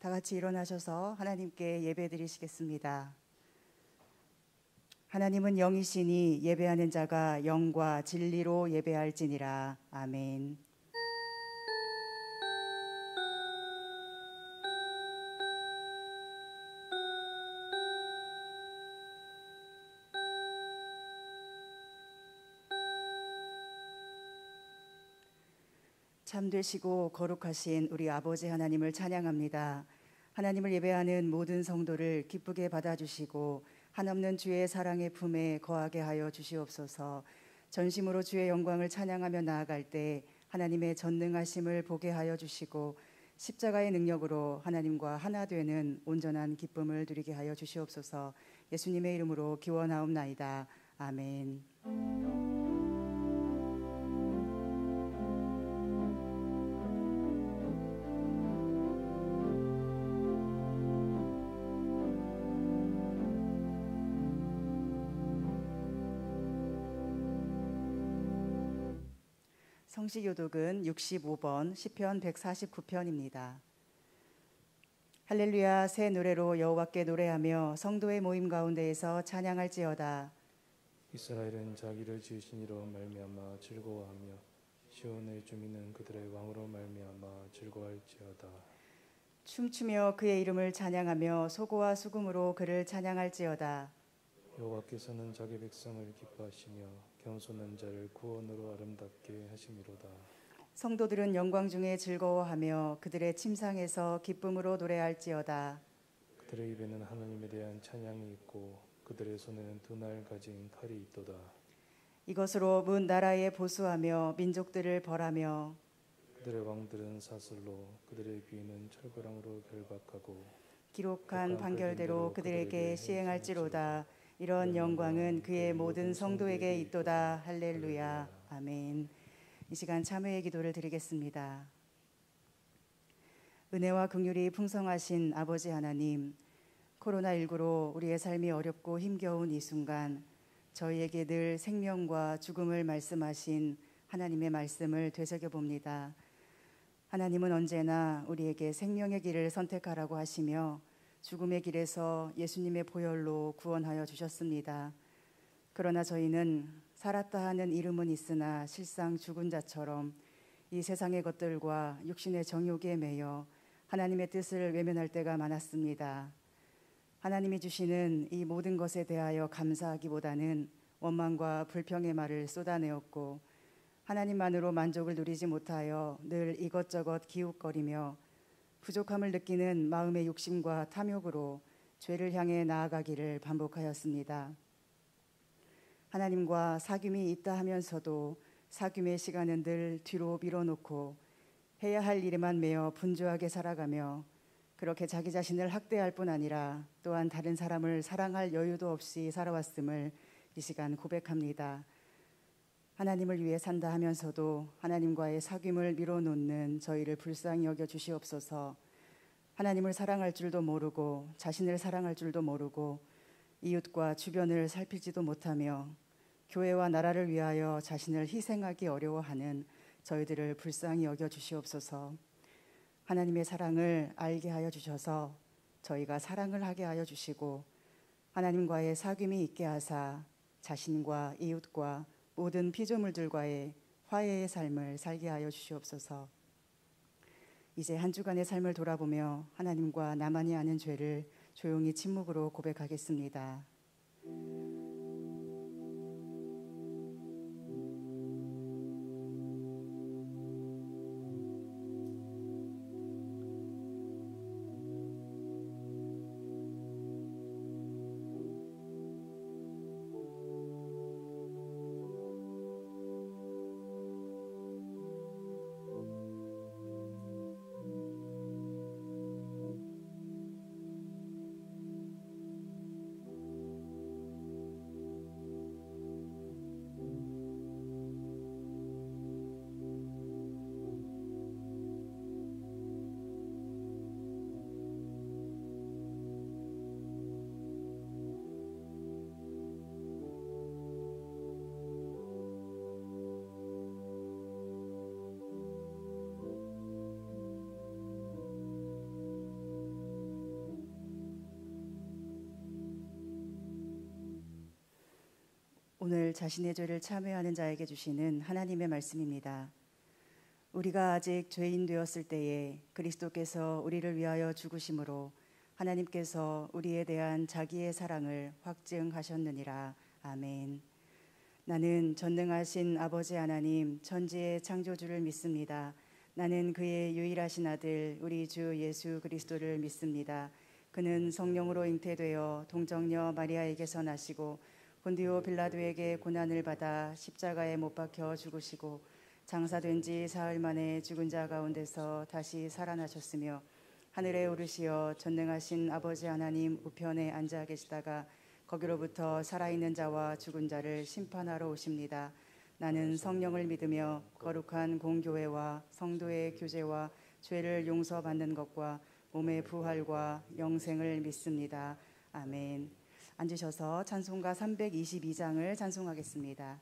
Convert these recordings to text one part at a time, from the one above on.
다 같이 일어나셔서 하나님께 예배드리시겠습니다. 하나님은 영이시니 예배하는 자가 영과 진리로 예배할지니라. 아멘. 참되시고 거룩하신 우리 아버지 하나님을 찬양합니다. 하나님을 예배하는 모든 성도를 기쁘게 받아주시고 한없는 주의 사랑의 품에 거하게 하여 주시옵소서. 전심으로 주의 영광을 찬양하며 나아갈 때 하나님의 전능하심을 보게 하여 주시고 십자가의 능력으로 하나님과 하나 되는 온전한 기쁨을 누리게 하여 주시옵소서. 예수님의 이름으로 기원하옵나이다. 아멘. 성시교독은 65번 시편 149편입니다. 할렐루야. 새 노래로 여호와께 노래하며 성도의 모임 가운데에서 찬양할지어다. 이스라엘은 자기를 지으신 이로 말미암아 즐거워하며 시온의 주민은 그들의 왕으로 말미암아 즐거워할지어다. 춤추며 그의 이름을 찬양하며 소고와 수금으로 그를 찬양할지어다. 여호와께서는 자기 백성을 기뻐하시며 겸손한 자를 구원으로 아름답게 하심이로다. 성도들은 영광 중에 즐거워하며 그들의 침상에서 기쁨으로 노래할지어다. 그들의 입에는 하나님에 대한 찬양이 있고 그들의 손에는 두 날 가진 칼이 있도다. 이것으로 문 나라에 보수하며 민족들을 벌하며 그들의 왕들은 사슬로 그들의 비위는 철거랑으로 결박하고 기록한 판결대로 그들에게 시행할지로다. 이런 영광은 그의 모든 성도에게 있도다. 할렐루야. 아멘. 이 시간 참회의 기도를 드리겠습니다. 은혜와 긍휼이 풍성하신 아버지 하나님, 코로나19로 우리의 삶이 어렵고 힘겨운 이 순간 저희에게 늘 생명과 죽음을 말씀하신 하나님의 말씀을 되새겨봅니다. 하나님은 언제나 우리에게 생명의 길을 선택하라고 하시며 죽음의 길에서 예수님의 보혈로 구원하여 주셨습니다. 그러나 저희는 살았다 하는 이름은 있으나 실상 죽은 자처럼 이 세상의 것들과 육신의 정욕에 매여 하나님의 뜻을 외면할 때가 많았습니다. 하나님이 주시는 이 모든 것에 대하여 감사하기보다는 원망과 불평의 말을 쏟아내었고 하나님만으로 만족을 누리지 못하여 늘 이것저것 기웃거리며 부족함을 느끼는 마음의 욕심과 탐욕으로 죄를 향해 나아가기를 반복하였습니다. 하나님과 사귐이 있다 하면서도 사귐의 시간은 늘 뒤로 밀어놓고 해야 할 일에만 매여 분주하게 살아가며 그렇게 자기 자신을 학대할 뿐 아니라 또한 다른 사람을 사랑할 여유도 없이 살아왔음을 이 시간 고백합니다. 하나님을 위해 산다 하면서도 하나님과의 사귐을 밀어놓는 저희를 불쌍히 여겨 주시옵소서. 하나님을 사랑할 줄도 모르고 자신을 사랑할 줄도 모르고 이웃과 주변을 살피지도 못하며 교회와 나라를 위하여 자신을 희생하기 어려워하는 저희들을 불쌍히 여겨 주시옵소서. 하나님의 사랑을 알게 하여 주셔서 저희가 사랑을 하게 하여 주시고 하나님과의 사귐이 있게 하사 자신과 이웃과 모든 피조물들과의 화해의 삶을 살게 하여 주시옵소서. 이제 한 주간의 삶을 돌아보며 하나님과 나만이 아는 죄를 조용히 침묵으로 고백하겠습니다. 오늘 자신의 죄를 참회하는 자에게 주시는 하나님의 말씀입니다. 우리가 아직 죄인 되었을 때에 그리스도께서 우리를 위하여 죽으심으로 하나님께서 우리에 대한 자기의 사랑을 확증하셨느니라. 아멘. 나는 전능하신 아버지 하나님 천지의 창조주를 믿습니다. 나는 그의 유일하신 아들 우리 주 예수 그리스도를 믿습니다. 그는 성령으로 잉태되어 동정녀 마리아에게서 나시고 본디오 빌라도에게 고난을 받아 십자가에 못 박혀 죽으시고 장사된 지 사흘 만에 죽은 자 가운데서 다시 살아나셨으며 하늘에 오르시어 전능하신 아버지 하나님 우편에 앉아 계시다가 거기로부터 살아있는 자와 죽은 자를 심판하러 오십니다. 나는 성령을 믿으며 거룩한 공교회와 성도의 교제와 죄를 용서받는 것과 몸의 부활과 영생을 믿습니다. 아멘. 앉으셔서 찬송가 322장을 찬송하겠습니다.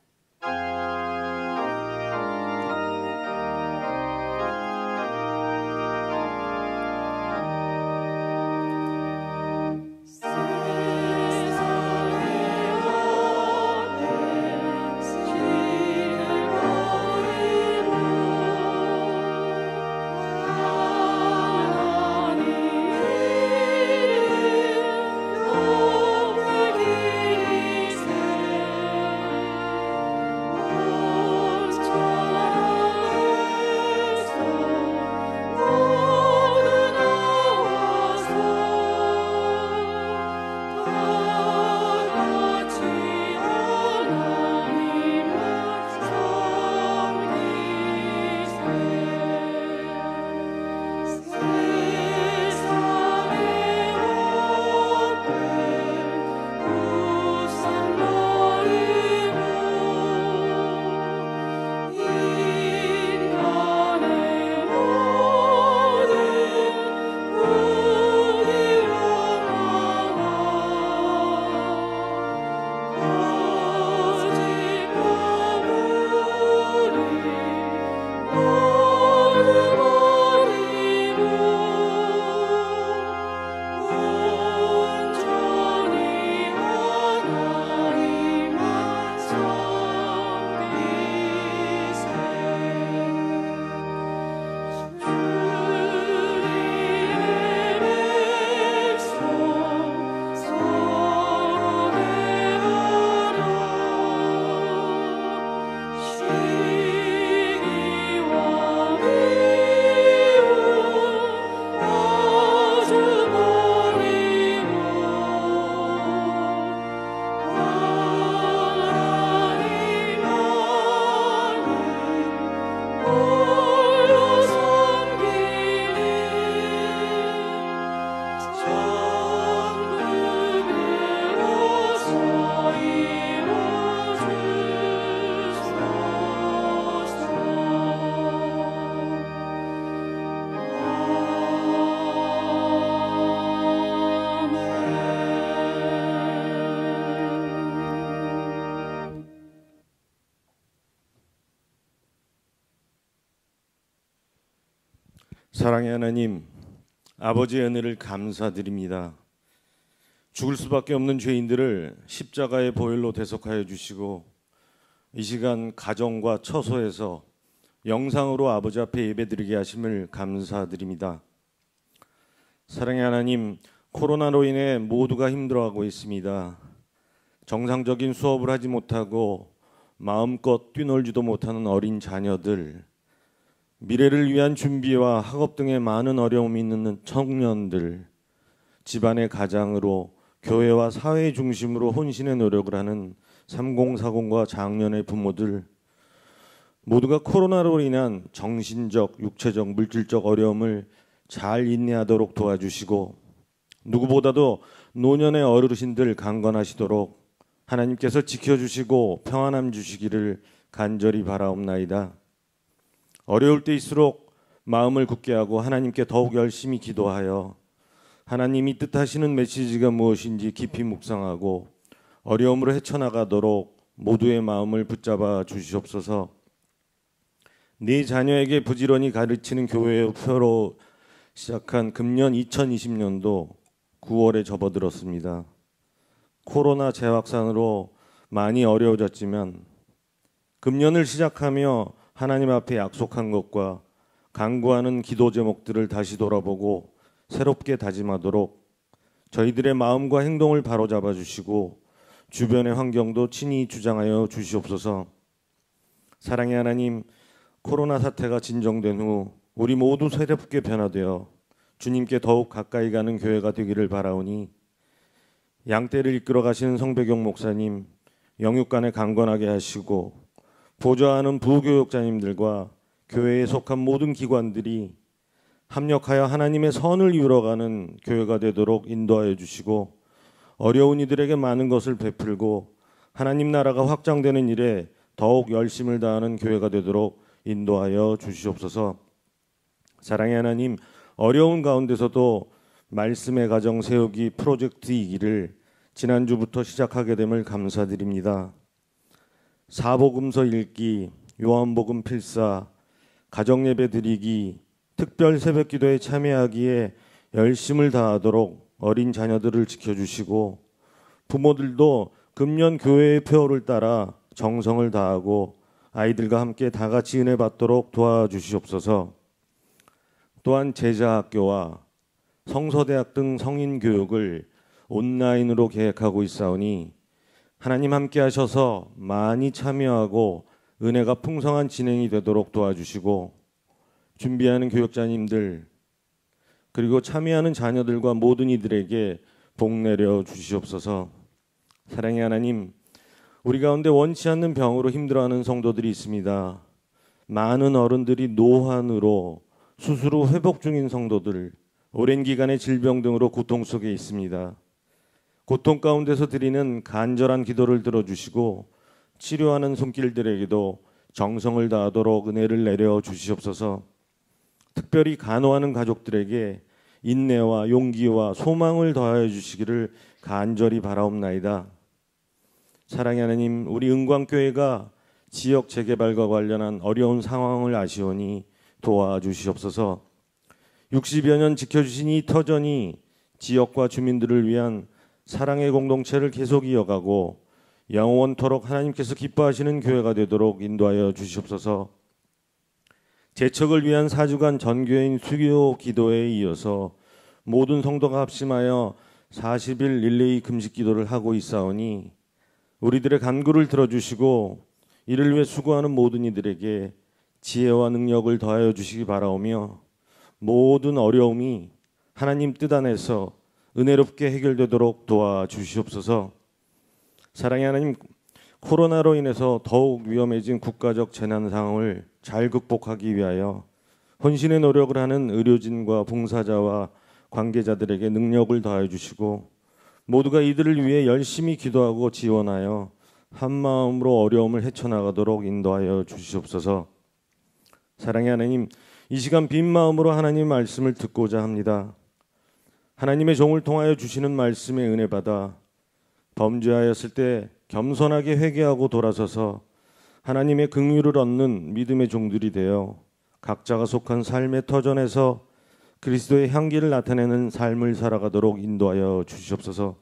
사랑의 하나님, 아버지의 은혜를 감사드립니다. 죽을 수밖에 없는 죄인들을 십자가의 보혈로 대속하여 주시고 이 시간 가정과 처소에서 영상으로 아버지 앞에 예배드리게 하심을 감사드립니다. 사랑의 하나님, 코로나로 인해 모두가 힘들어하고 있습니다. 정상적인 수업을 하지 못하고 마음껏 뛰놀지도 못하는 어린 자녀들, 미래를 위한 준비와 학업 등의 많은 어려움이 있는 청년들, 집안의 가장으로 교회와 사회 중심으로 혼신의 노력을 하는 3040과 장년의 부모들, 모두가 코로나로 인한 정신적, 육체적, 물질적 어려움을 잘 인내하도록 도와주시고 누구보다도 노년의 어르신들 강건하시도록 하나님께서 지켜주시고 평안함 주시기를 간절히 바라옵나이다. 어려울 때일수록 마음을 굳게 하고 하나님께 더욱 열심히 기도하여 하나님이 뜻하시는 메시지가 무엇인지 깊이 묵상하고 어려움으로 헤쳐나가도록 모두의 마음을 붙잡아 주시옵소서. 네 자녀에게 부지런히 가르치는 교회의 표로 시작한 금년 2020년도 9월에 접어들었습니다. 코로나 재확산으로 많이 어려워졌지만 금년을 시작하며 하나님 앞에 약속한 것과 간구하는 기도 제목들을 다시 돌아보고 새롭게 다짐하도록 저희들의 마음과 행동을 바로잡아 주시고 주변의 환경도 친히 주장하여 주시옵소서. 사랑의 하나님, 코로나 사태가 진정된 후 우리 모두 새롭게 변화되어 주님께 더욱 가까이 가는 교회가 되기를 바라오니 양떼를 이끌어 가시는 성배경 목사님 영육간에 강건하게 하시고 보좌하는 부교육자님들과 교회에 속한 모든 기관들이 합력하여 하나님의 선을 이루어가는 교회가 되도록 인도하여 주시고 어려운 이들에게 많은 것을 베풀고 하나님 나라가 확장되는 일에 더욱 열심을 다하는 교회가 되도록 인도하여 주시옵소서. 사랑의 하나님, 어려운 가운데서도 말씀의 가정 세우기 프로젝트이기를 지난주부터 시작하게 됨을 감사드립니다. 사복음서 읽기, 요한복음 필사, 가정예배 드리기, 특별 새벽기도에 참여하기에 열심을 다하도록 어린 자녀들을 지켜주시고 부모들도 금년 교회의 표어를 따라 정성을 다하고 아이들과 함께 다 같이 은혜 받도록 도와주시옵소서. 또한 제자학교와 성서대학 등 성인 교육을 온라인으로 계획하고 있사오니 하나님 함께 하셔서 많이 참여하고 은혜가 풍성한 진행이 되도록 도와주시고 준비하는 교육자님들 그리고 참여하는 자녀들과 모든 이들에게 복 내려 주시옵소서. 사랑의 하나님, 우리 가운데 원치 않는 병으로 힘들어하는 성도들이 있습니다. 많은 어른들이 노환으로 수술 후 회복 중인 성도들, 오랜 기간의 질병 등으로 고통 속에 있습니다. 고통 가운데서 드리는 간절한 기도를 들어주시고 치료하는 손길들에게도 정성을 다하도록 은혜를 내려 주시옵소서. 특별히 간호하는 가족들에게 인내와 용기와 소망을 더하여 주시기를 간절히 바라옵나이다. 사랑의 하나님, 우리 은광교회가 지역 재개발과 관련한 어려운 상황을 아시오니 도와주시옵소서. 60여 년 지켜주신 이 터전이 지역과 주민들을 위한 사랑의 공동체를 계속 이어가고 영원토록 하나님께서 기뻐하시는 교회가 되도록 인도하여 주시옵소서. 재척을 위한 4주간 전교인 수교 기도에 이어서 모든 성도가 합심하여 40일 릴레이 금식 기도를 하고 있사오니 우리들의 간구를 들어주시고 이를 위해 수고하는 모든 이들에게 지혜와 능력을 더하여 주시기 바라오며 모든 어려움이 하나님 뜻 안에서 은혜롭게 해결되도록 도와주시옵소서. 사랑의 하나님, 코로나로 인해서 더욱 위험해진 국가적 재난 상황을 잘 극복하기 위하여 혼신의 노력을 하는 의료진과 봉사자와 관계자들에게 능력을 더하여 주시고 모두가 이들을 위해 열심히 기도하고 지원하여 한마음으로 어려움을 헤쳐나가도록 인도하여 주시옵소서. 사랑의 하나님, 이 시간 빈 마음으로 하나님 말씀을 듣고자 합니다. 하나님의 종을 통하여 주시는 말씀에 은혜 받아 범죄하였을 때 겸손하게 회개하고 돌아서서 하나님의 긍휼을 얻는 믿음의 종들이 되어 각자가 속한 삶의 터전에서 그리스도의 향기를 나타내는 삶을 살아가도록 인도하여 주시옵소서.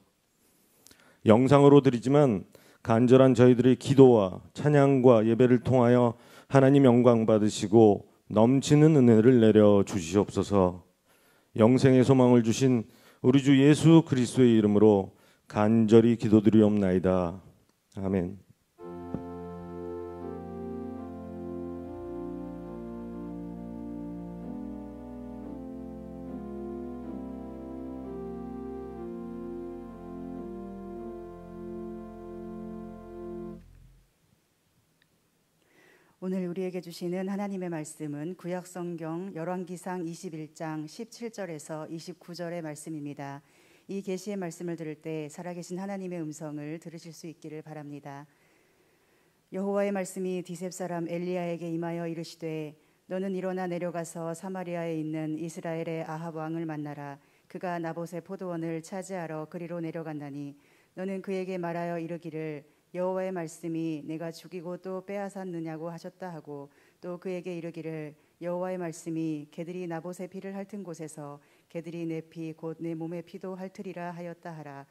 영상으로 드리지만 간절한 저희들의 기도와 찬양과 예배를 통하여 하나님 영광 받으시고 넘치는 은혜를 내려 주시옵소서. 영생의 소망을 주신 우리 주 예수 그리스도의 이름으로 간절히 기도드리옵나이다. 아멘. 오늘 우리에게 주시는 하나님의 말씀은 구약성경 열왕기상 21장 17절에서 29절의 말씀입니다. 이 계시의 말씀을 들을 때 살아계신 하나님의 음성을 들으실 수 있기를 바랍니다. 여호와의 말씀이 디셉 사람 엘리야에게 임하여 이르시되 너는 일어나 내려가서 사마리아에 있는 이스라엘의 아합 왕을 만나라. 그가 나봇의 포도원을 차지하러 그리로 내려간다니 너는 그에게 말하여 이르기를 여호와의 말씀이 내가 죽이고 또 빼앗았느냐고 하셨다 하고 또 그에게 이르기를 여호와의 말씀이 개들이 나봇의 피를 핥은 곳에서 개들이 내 피 곧 내 몸의 피도 핥으리라 하였다 하라.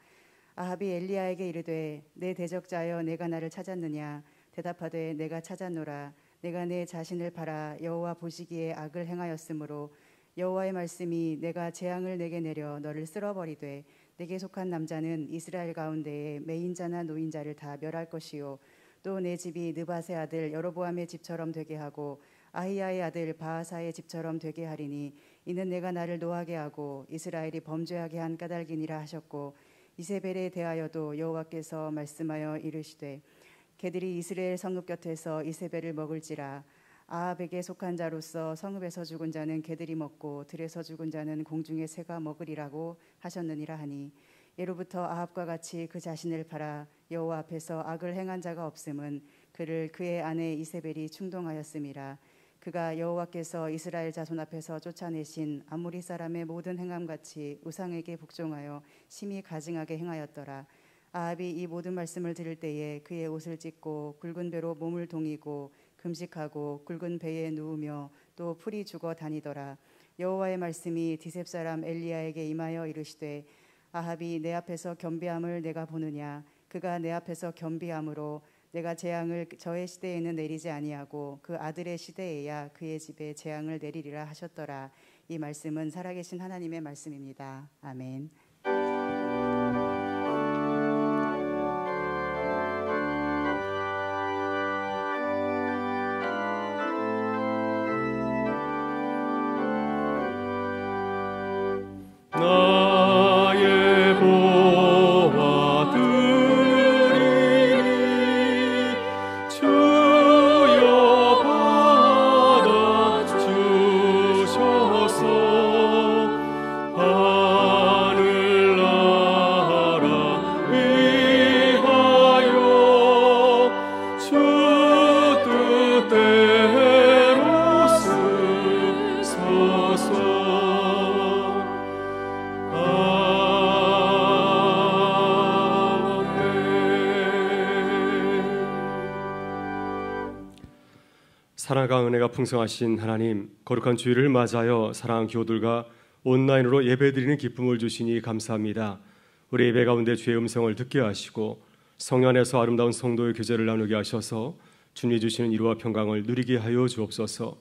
아합이 엘리야에게 이르되 내 대적자여 내가 나를 찾았느냐. 대답하되 내가 찾았노라. 내가 내 자신을 팔아 여호와 보시기에 악을 행하였으므로 여호와의 말씀이 내가 재앙을 내게 내려 너를 쓸어버리되 내게 속한 남자는 이스라엘 가운데에 매인자나 노인자를 다 멸할 것이요 또 내 집이 느밧의 아들 여로보암의 집처럼 되게 하고 아히야의 아들 바하사의 집처럼 되게 하리니 이는 내가 나를 노하게 하고 이스라엘이 범죄하게 한 까닭이니라 하셨고 이세벨에 대하여도 여호와께서 말씀하여 이르시되 개들이 이스라엘 성읍 곁에서 이세벨을 먹을지라. 아합에게 속한 자로서 성읍에서 죽은 자는 개들이 먹고 들에서 죽은 자는 공중의 새가 먹으리라고 하셨느니라 하니 예로부터 아합과 같이 그 자신을 팔아 여호와 앞에서 악을 행한 자가 없음은 그를 그의 아내 이세벨이 충동하였음이라. 그가 여호와께서 이스라엘 자손 앞에서 쫓아내신 아모리 사람의 모든 행함같이 우상에게 복종하여 심히 가증하게 행하였더라. 아합이 이 모든 말씀을 들을 때에 그의 옷을 찢고 굵은 배로 몸을 동이고 금식하고 굵은 배에 누우며 또 풀이 죽어 다니더라. 여호와의 말씀이 디셉 사람 엘리야에게 임하여 이르시되 아합이 내 앞에서 겸비함을 내가 보느냐. 그가 내 앞에서 겸비함으로 내가 재앙을 저의 시대에는 내리지 아니하고 그 아들의 시대에야 그의 집에 재앙을 내리리라 하셨더라. 이 말씀은 살아계신 하나님의 말씀입니다. 아멘. 사랑과 은혜가 풍성하신 하나님, 거룩한 주일을 맞아여 사랑하는 교우들과 온라인으로 예배드리는 기쁨을 주시니 감사합니다. 우리 예배 가운데 주의 음성을 듣게 하시고 성령 안에서 아름다운 성도의 교제를 나누게 하셔서 주님이 주시는 위로와 평강을 누리게 하여 주옵소서.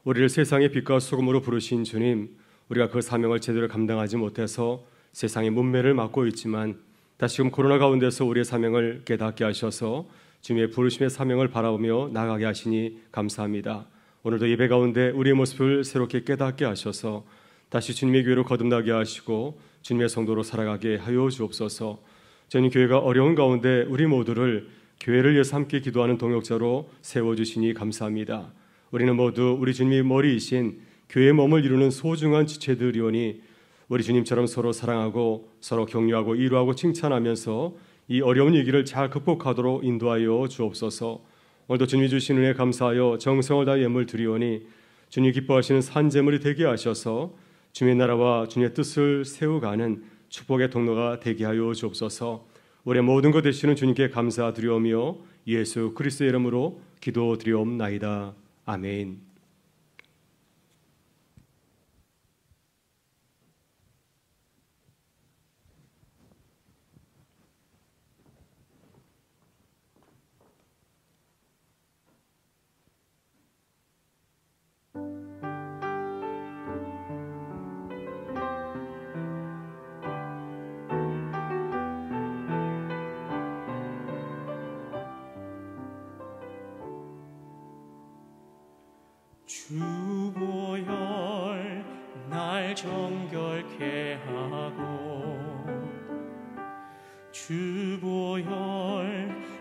우리를 세상의 빛과 소금으로 부르신 주님, 우리가 그 사명을 제대로 감당하지 못해서 세상의 문매를 맞고 있지만 다시금 코로나 가운데서 우리의 사명을 깨닫게 하셔서 주님의 부르심의 사명을 바라보며 나가게 하시니 감사합니다. 오늘도 예배 가운데 우리의 모습을 새롭게 깨닫게 하셔서 다시 주님의 교회로 거듭나게 하시고 주님의 성도로 살아가게 하여 주옵소서. 저희 교회가 어려운 가운데 우리 모두를 교회를 위해서 함께 기도하는 동역자로 세워주시니 감사합니다. 우리는 모두 우리 주님이 머리이신 교회의 몸을 이루는 소중한 지체들이오니 우리 주님처럼 서로 사랑하고 서로 격려하고 위로하고 칭찬하면서 이 어려운 위기를 잘 극복하도록 인도하여 주옵소서. 오늘도 주님이 주신 은혜 감사하여 정성을 다해 예물 드리오니 주님 기뻐하시는 산제물이 되게 하셔서 주님의 나라와 주님의 뜻을 세워가는 축복의 통로가 되게 하여 주옵소서. 우리의 모든 것 되시는 주님께 감사드리오며 예수 그리스도의 이름으로 기도드리옵나이다. 아멘. 주보혈 날 정결케 하고 주보혈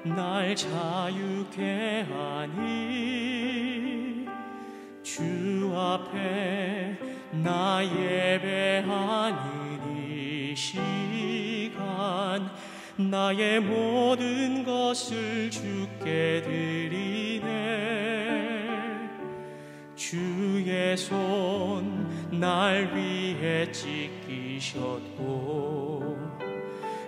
날 자유케 하니 주 앞에 나 예배하는 이 시간 나의 모든 것을 주께 드리네. 주의 손 날 위해 찢기셨고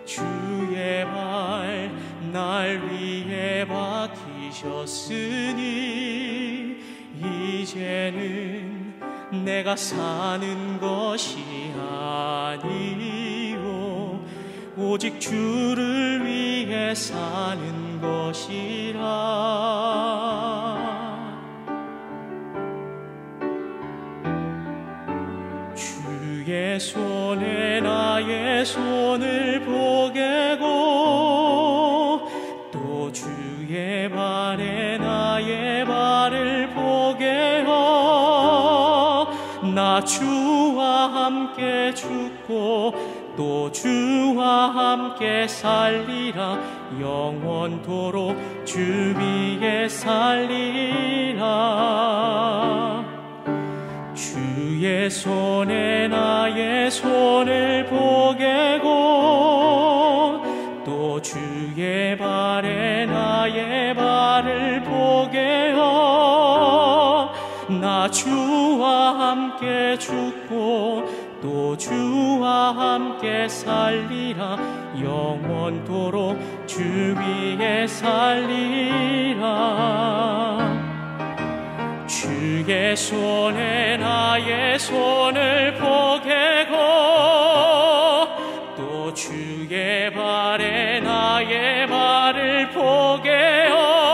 주의 발 날 위해 박히셨으니 이제는 내가 사는 것이 아니요 오직 주를 위해 사는 것이라. 주의 손에 나의 손을 보게고 또 주의 발에 나의 발을 보게하여 나 주와 함께 죽고 또 주와 함께 살리라. 영원토록 주 위에 살리라. 주의 손에 나의 손을 보게고 또 주의 발에 나의 발을 보게하여 나 주와 함께 죽고 또 주와 함께 살리라. 영원토록 주 위에 살리라. 주의 손에 나의 손을 보게고 또 주의 발에 나의 발을 보게하여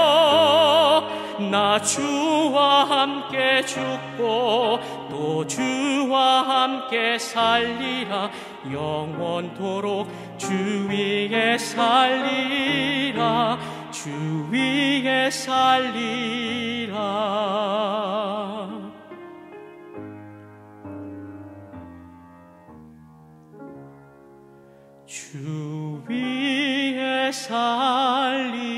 나 주와 함께 죽고 또 주와 함께 살리라. 영원토록 주 위에 살리라. 주 위에 살리라. 주 위에 살리라.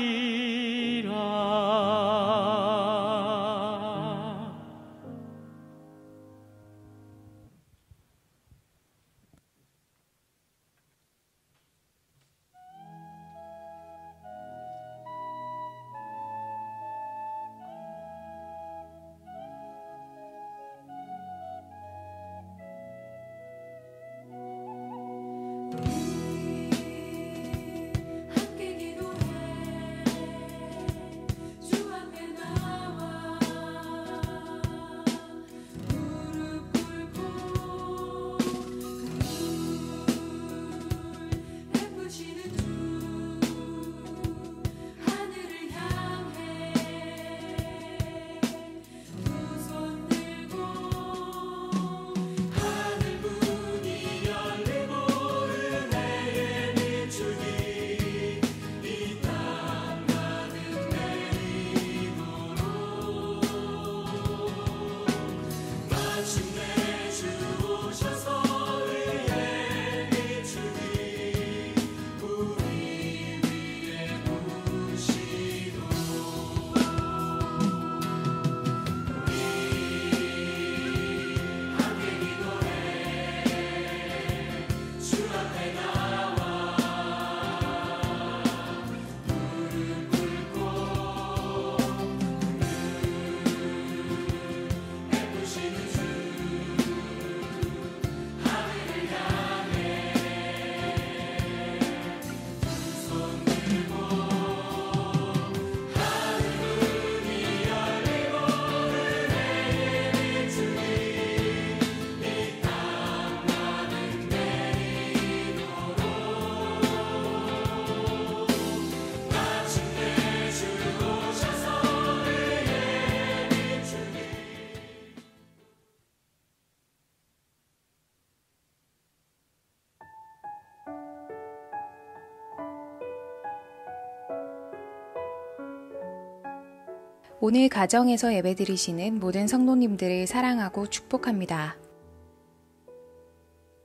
오늘 가정에서 예배드리시는 모든 성도님들을 사랑하고 축복합니다.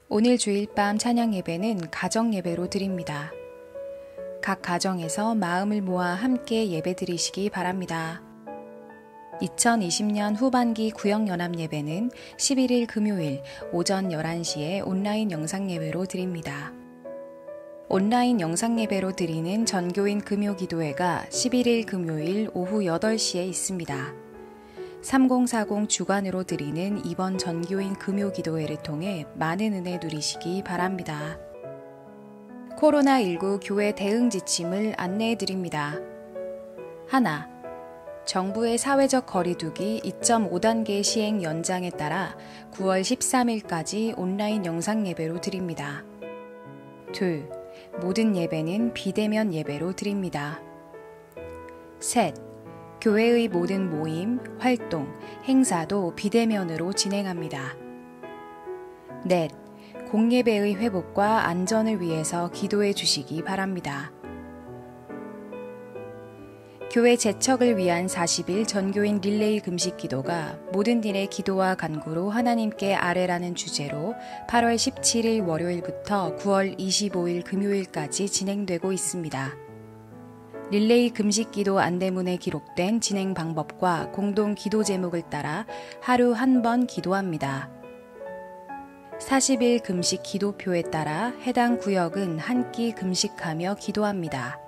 오늘 주일 밤 찬양 예배는 가정 예배로 드립니다. 각 가정에서 마음을 모아 함께 예배드리시기 바랍니다. 2020년 후반기 구역연합 예배는 11일 금요일 오전 11시에 온라인 영상 예배로 드립니다. 온라인 영상 예배로 드리는 전교인 금요기도회가 11일 금요일 오후 8시에 있습니다. 3040 주간으로 드리는 이번 전교인 금요기도회를 통해 많은 은혜 누리시기 바랍니다. 코로나19 교회 대응 지침을 안내해 드립니다. 하나, 정부의 사회적 거리두기 2.5단계 시행 연장에 따라 9월 13일까지 온라인 영상 예배로 드립니다. 둘, 모든 예배는 비대면 예배로 드립니다. 셋, 교회의 모든 모임, 활동, 행사도 비대면으로 진행합니다. 넷, 공예배의 회복과 안전을 위해서 기도해 주시기 바랍니다. 교회 재척을 위한 40일 전교인 릴레이 금식 기도가 모든 일의 기도와 간구로 하나님께 아뢰라는 주제로 8월 17일 월요일부터 9월 25일 금요일까지 진행되고 있습니다. 릴레이 금식 기도 안내문에 기록된 진행 방법과 공동 기도 제목을 따라 하루 한 번 기도합니다. 40일 금식 기도표에 따라 해당 구역은 한 끼 금식하며 기도합니다.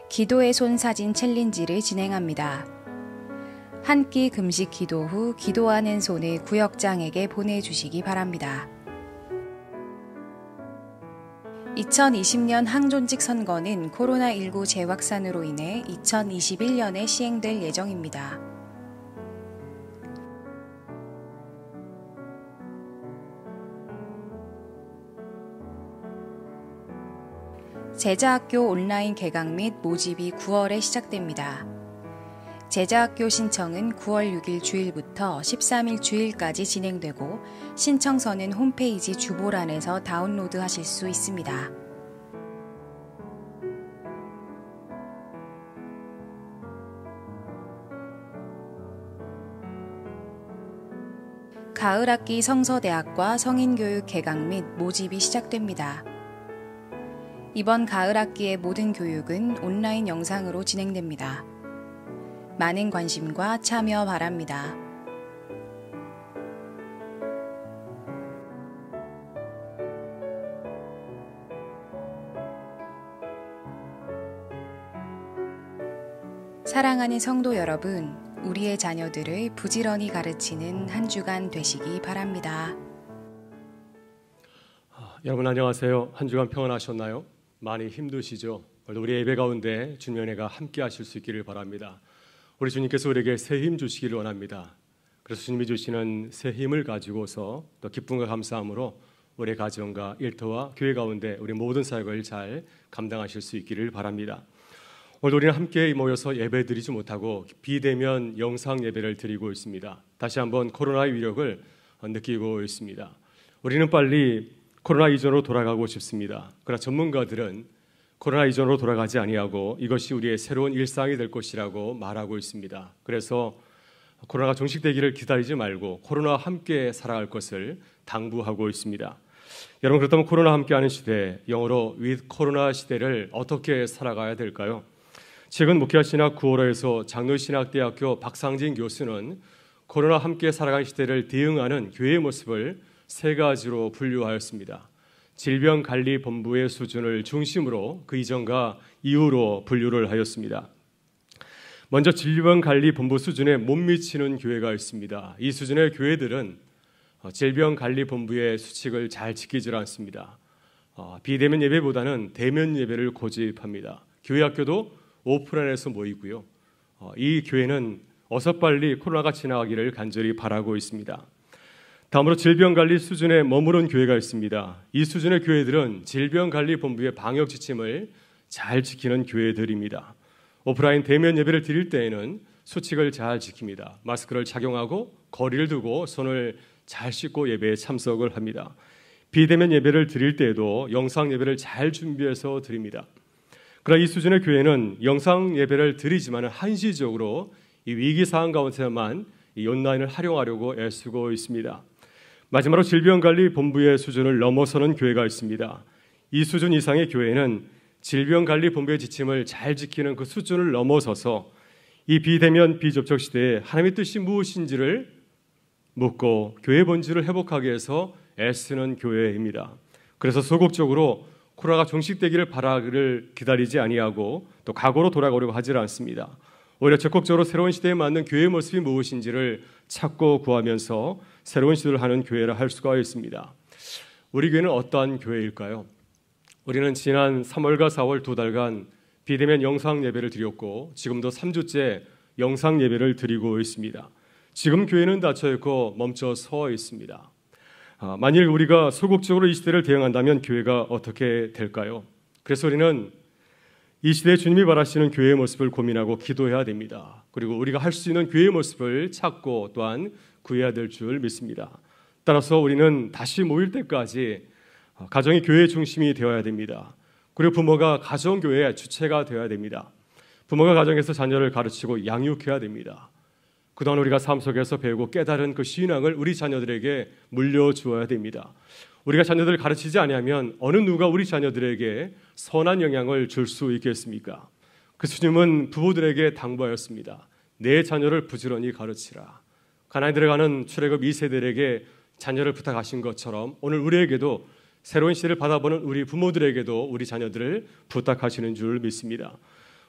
기도의 손 사진 챌린지를 진행합니다. 한 끼 금식 기도 후 기도하는 손을 구역장에게 보내주시기 바랍니다. 2020년 항존직 선거는 코로나19 재확산으로 인해 2021년에 시행될 예정입니다. 제자학교 온라인 개강 및 모집이 9월에 시작됩니다. 제자학교 신청은 9월 6일 주일부터 13일 주일까지 진행되고 신청서는 홈페이지 주보란에서 다운로드 하실 수 있습니다. 가을학기 성서대학과 성인교육 개강 및 모집이 시작됩니다. 이번 가을학기의 모든 교육은 온라인 영상으로 진행됩니다. 많은 관심과 참여 바랍니다. 사랑하는 성도 여러분, 우리의 자녀들을 부지런히 가르치는 한 주간 되시기 바랍니다. 여러분 안녕하세요. 한 주간 평안하셨나요? 많이 힘드시죠? 오늘 우리 예배 가운데 주님의 은혜가 함께 하실 수 있기를 바랍니다. 우리 주님께서 우리에게 새 힘 주시기를 원합니다. 그래서 주님이 주시는 새 힘을 가지고서 또 기쁨과 감사함으로 우리 가정과 일터와 교회 가운데 우리 모든 사역을 잘 감당하실 수 있기를 바랍니다. 오늘 우리는 함께 모여서 예배 드리지 못하고 비대면 영상 예배를 드리고 있습니다. 다시 한번 코로나의 위력을 느끼고 있습니다. 우리는 빨리 코로나 이전으로 돌아가고 싶습니다. 그러나 전문가들은 코로나 이전으로 돌아가지 아니하고 이것이 우리의 새로운 일상이 될 것이라고 말하고 있습니다. 그래서 코로나가 종식되기를 기다리지 말고 코로나와 함께 살아갈 것을 당부하고 있습니다. 여러분, 그렇다면 코로나와 함께하는 시대, 영어로 with 코로나 시대를 어떻게 살아가야 될까요? 최근 목회신학 9월호에서 장로신학대학교 박상진 교수는 코로나와 함께 살아가는 시대를 대응하는 교회의 모습을 세 가지로 분류하였습니다. 질병관리본부의 수준을 중심으로 그 이전과 이후로 분류를 하였습니다. 먼저 질병관리본부 수준에 못 미치는 교회가 있습니다. 이 수준의 교회들은 질병관리본부의 수칙을 잘 지키지 않습니다. 비대면 예배보다는 대면 예배를 고집합니다. 교회 학교도 오프라인에서 모이고요. 이 교회는 어서 빨리 코로나가 지나가기를 간절히 바라고 있습니다. 다음으로 질병관리 수준에 머무른 교회가 있습니다. 이 수준의 교회들은 질병관리본부의 방역 지침을 잘 지키는 교회들입니다. 오프라인 대면 예배를 드릴 때에는 수칙을 잘 지킵니다. 마스크를 착용하고 거리를 두고 손을 잘 씻고 예배에 참석을 합니다. 비대면 예배를 드릴 때에도 영상 예배를 잘 준비해서 드립니다. 그러나 이 수준의 교회는 영상 예배를 드리지만 한시적으로 이 위기 상황 가운데서만 이 온라인을 활용하려고 애쓰고 있습니다. 마지막으로 질병관리본부의 수준을 넘어서는 교회가 있습니다. 이 수준 이상의 교회는 질병관리본부의 지침을 잘 지키는 그 수준을 넘어서서 이 비대면 비접촉 시대에 하나님의 뜻이 무엇인지를 묻고 교회 본질을 회복하기 위해서 애쓰는 교회입니다. 그래서 소극적으로 코로나가 종식되기를 바라기를 기다리지 아니하고 또 과거로 돌아가려고 하지 않습니다. 오히려 적극적으로 새로운 시대에 맞는 교회의 모습이 무엇인지를 찾고 구하면서 새로운 시도를 하는 교회라 할 수가 있습니다. 우리 교회는 어떠한 교회일까요? 우리는 지난 3월과 4월 2달간 비대면 영상 예배를 드렸고 지금도 3주째 영상 예배를 드리고 있습니다. 지금 교회는 닫혀 있고 멈춰 서 있습니다. 만일 우리가 소극적으로 이 시대를 대응한다면 교회가 어떻게 될까요? 그래서 우리는 이 시대에 주님이 바라시는 교회의 모습을 고민하고 기도해야 됩니다. 그리고 우리가 할 수 있는 교회의 모습을 찾고 또한 구해야 될 줄 믿습니다. 따라서 우리는 다시 모일 때까지 가정이 교회의 중심이 되어야 됩니다. 그리고 부모가 가정교회의 주체가 되어야 됩니다. 부모가 가정에서 자녀를 가르치고 양육해야 됩니다. 그동안 우리가 삶 속에서 배우고 깨달은 그 신앙을 우리 자녀들에게 물려주어야 됩니다. 우리가 자녀들을 가르치지 아니하면 어느 누가 우리 자녀들에게 선한 영향을 줄 수 있겠습니까? 그 주님은 부부들에게 당부하였습니다. 내 자녀를 부지런히 가르치라. 가나안에 들어가는 출애굽 2세들에게 자녀를 부탁하신 것처럼 오늘 우리에게도 새로운 시대를 받아보는 우리 부모들에게도 우리 자녀들을 부탁하시는 줄 믿습니다.